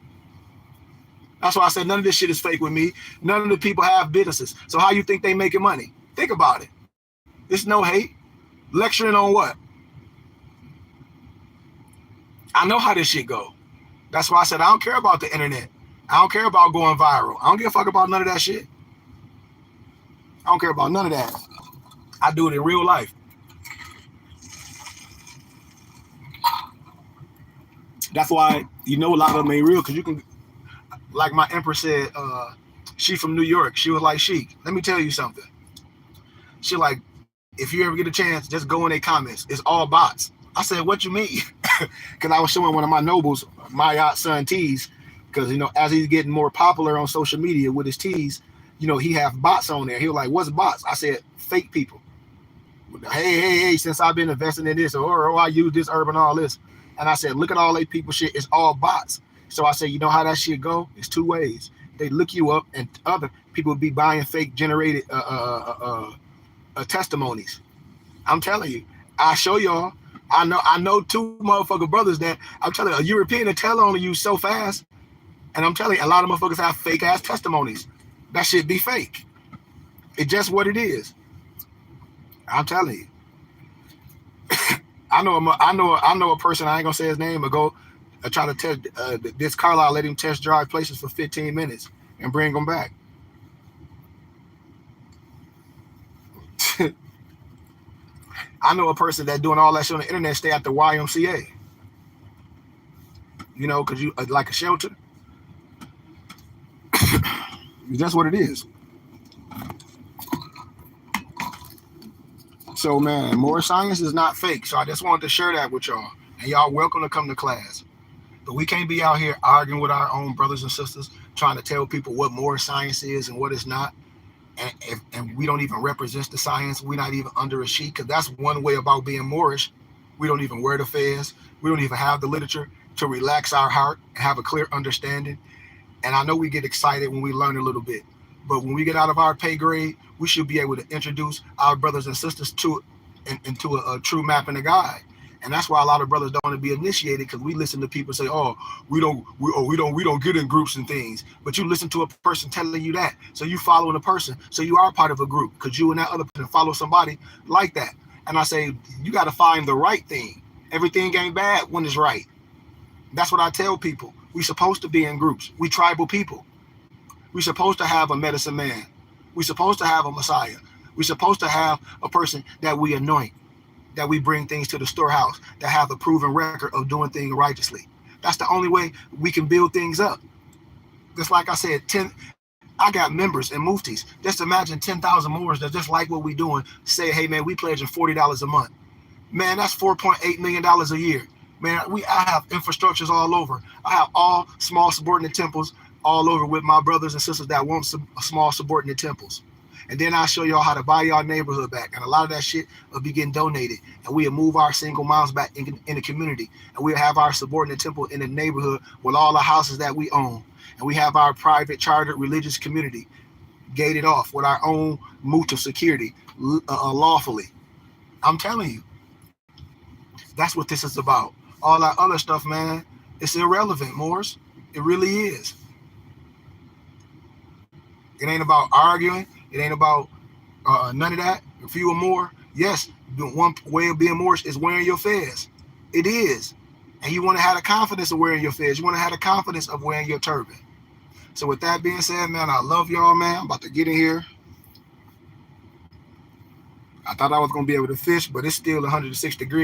That's why I said none of this shit is fake with me. None of the people have businesses. So how you think they making money? Think about it. It's no hate. Lecturing on what? I know how this shit go. That's why I said I don't care about the internet. I don't care about going viral. I don't give a fuck about none of that shit. I don't care about none of that. I do it in real life. That's why you know a lot of them ain't real, because you can, like my empress said, she from New York. She was like, Sheik, let me tell you something. She like, if you ever get a chance, just go in their comments. It's all bots. I said, what you mean? Because I was showing one of my nobles, my son Tees, because, you know, as he's getting more popular on social media with his teas, you know, he have bots on there. He was like, what's bots? I said, fake people. Hey, since I've been investing in this, or I use this herb and all this. And I said, look at all these people shit. It's all bots. So I said, you know how that shit go? It's two ways. They look you up, and other people be buying fake generated testimonies. I'm telling you. I show y'all. I know two motherfucker brothers that I'm telling you, a European to tell on you so fast. And I'm telling you, a lot of motherfuckers have fake ass testimonies. That shit be fake. It's just what it is. I'm telling you. I know a person, I ain't gonna say his name, but go try to test this Carlisle, let him test drive places for 15 minutes and bring them back. I know a person that doing all that shit on the internet, stay at the YMCA. You know, because you like a shelter. That's what it is. So, man, more science is not fake. So I just wanted to share that with y'all. And y'all welcome to come to class. But we can't be out here arguing with our own brothers and sisters, trying to tell people what more science is and what it's not. And we don't even represent the science. We're not even under a sheet, because that's one way about being Moorish. We don't even wear the fez. We don't even have the literature to relax our heart and have a clear understanding. And I know we get excited when we learn a little bit, but when we get out of our pay grade, we should be able to introduce our brothers and sisters to into a true map and a guide. And that's why a lot of brothers don't want to be initiated, because we listen to people say, "Oh, we don't get in groups and things." But you listen to a person telling you that, so you following a person, so you are part of a group, because you and that other person follow somebody like that. And I say, you got to find the right thing. Everything ain't bad when it's right. That's what I tell people. We supposed to be in groups. We tribal people. We supposed to have a medicine man. We supposed to have a Messiah. We supposed to have a person that we anoint, that we bring things to the storehouse, that have a proven record of doing things righteously. That's the only way we can build things up. Just like I said, I got members and muftis. Just imagine 10,000 Moors that just like what we doing, say, hey man, we pledging $40 a month. Man, that's $4.8 million a year. Man, I have infrastructures all over. I have all small subordinate temples all over with my brothers and sisters that want some small subordinate temples. And then I'll show y'all how to buy y'all neighborhood back. And a lot of that shit will be getting donated. And we'll move our single moms back in the community. And we'll have our subordinate temple in the neighborhood with all the houses that we own. And we have our private chartered religious community gated off with our own mutual security lawfully. I'm telling you, that's what this is about. All that other stuff, man, it's irrelevant, Moors. It really is. It ain't about arguing. It ain't about none of that. If you were more, yes, one way of being Moorish is wearing your fez. It is. And you want to have the confidence of wearing your fez. You want to have the confidence of wearing your turban. So with that being said, man, I love y'all, man. I'm about to get in here. I thought I was going to be able to fish, but it's still 106 degrees.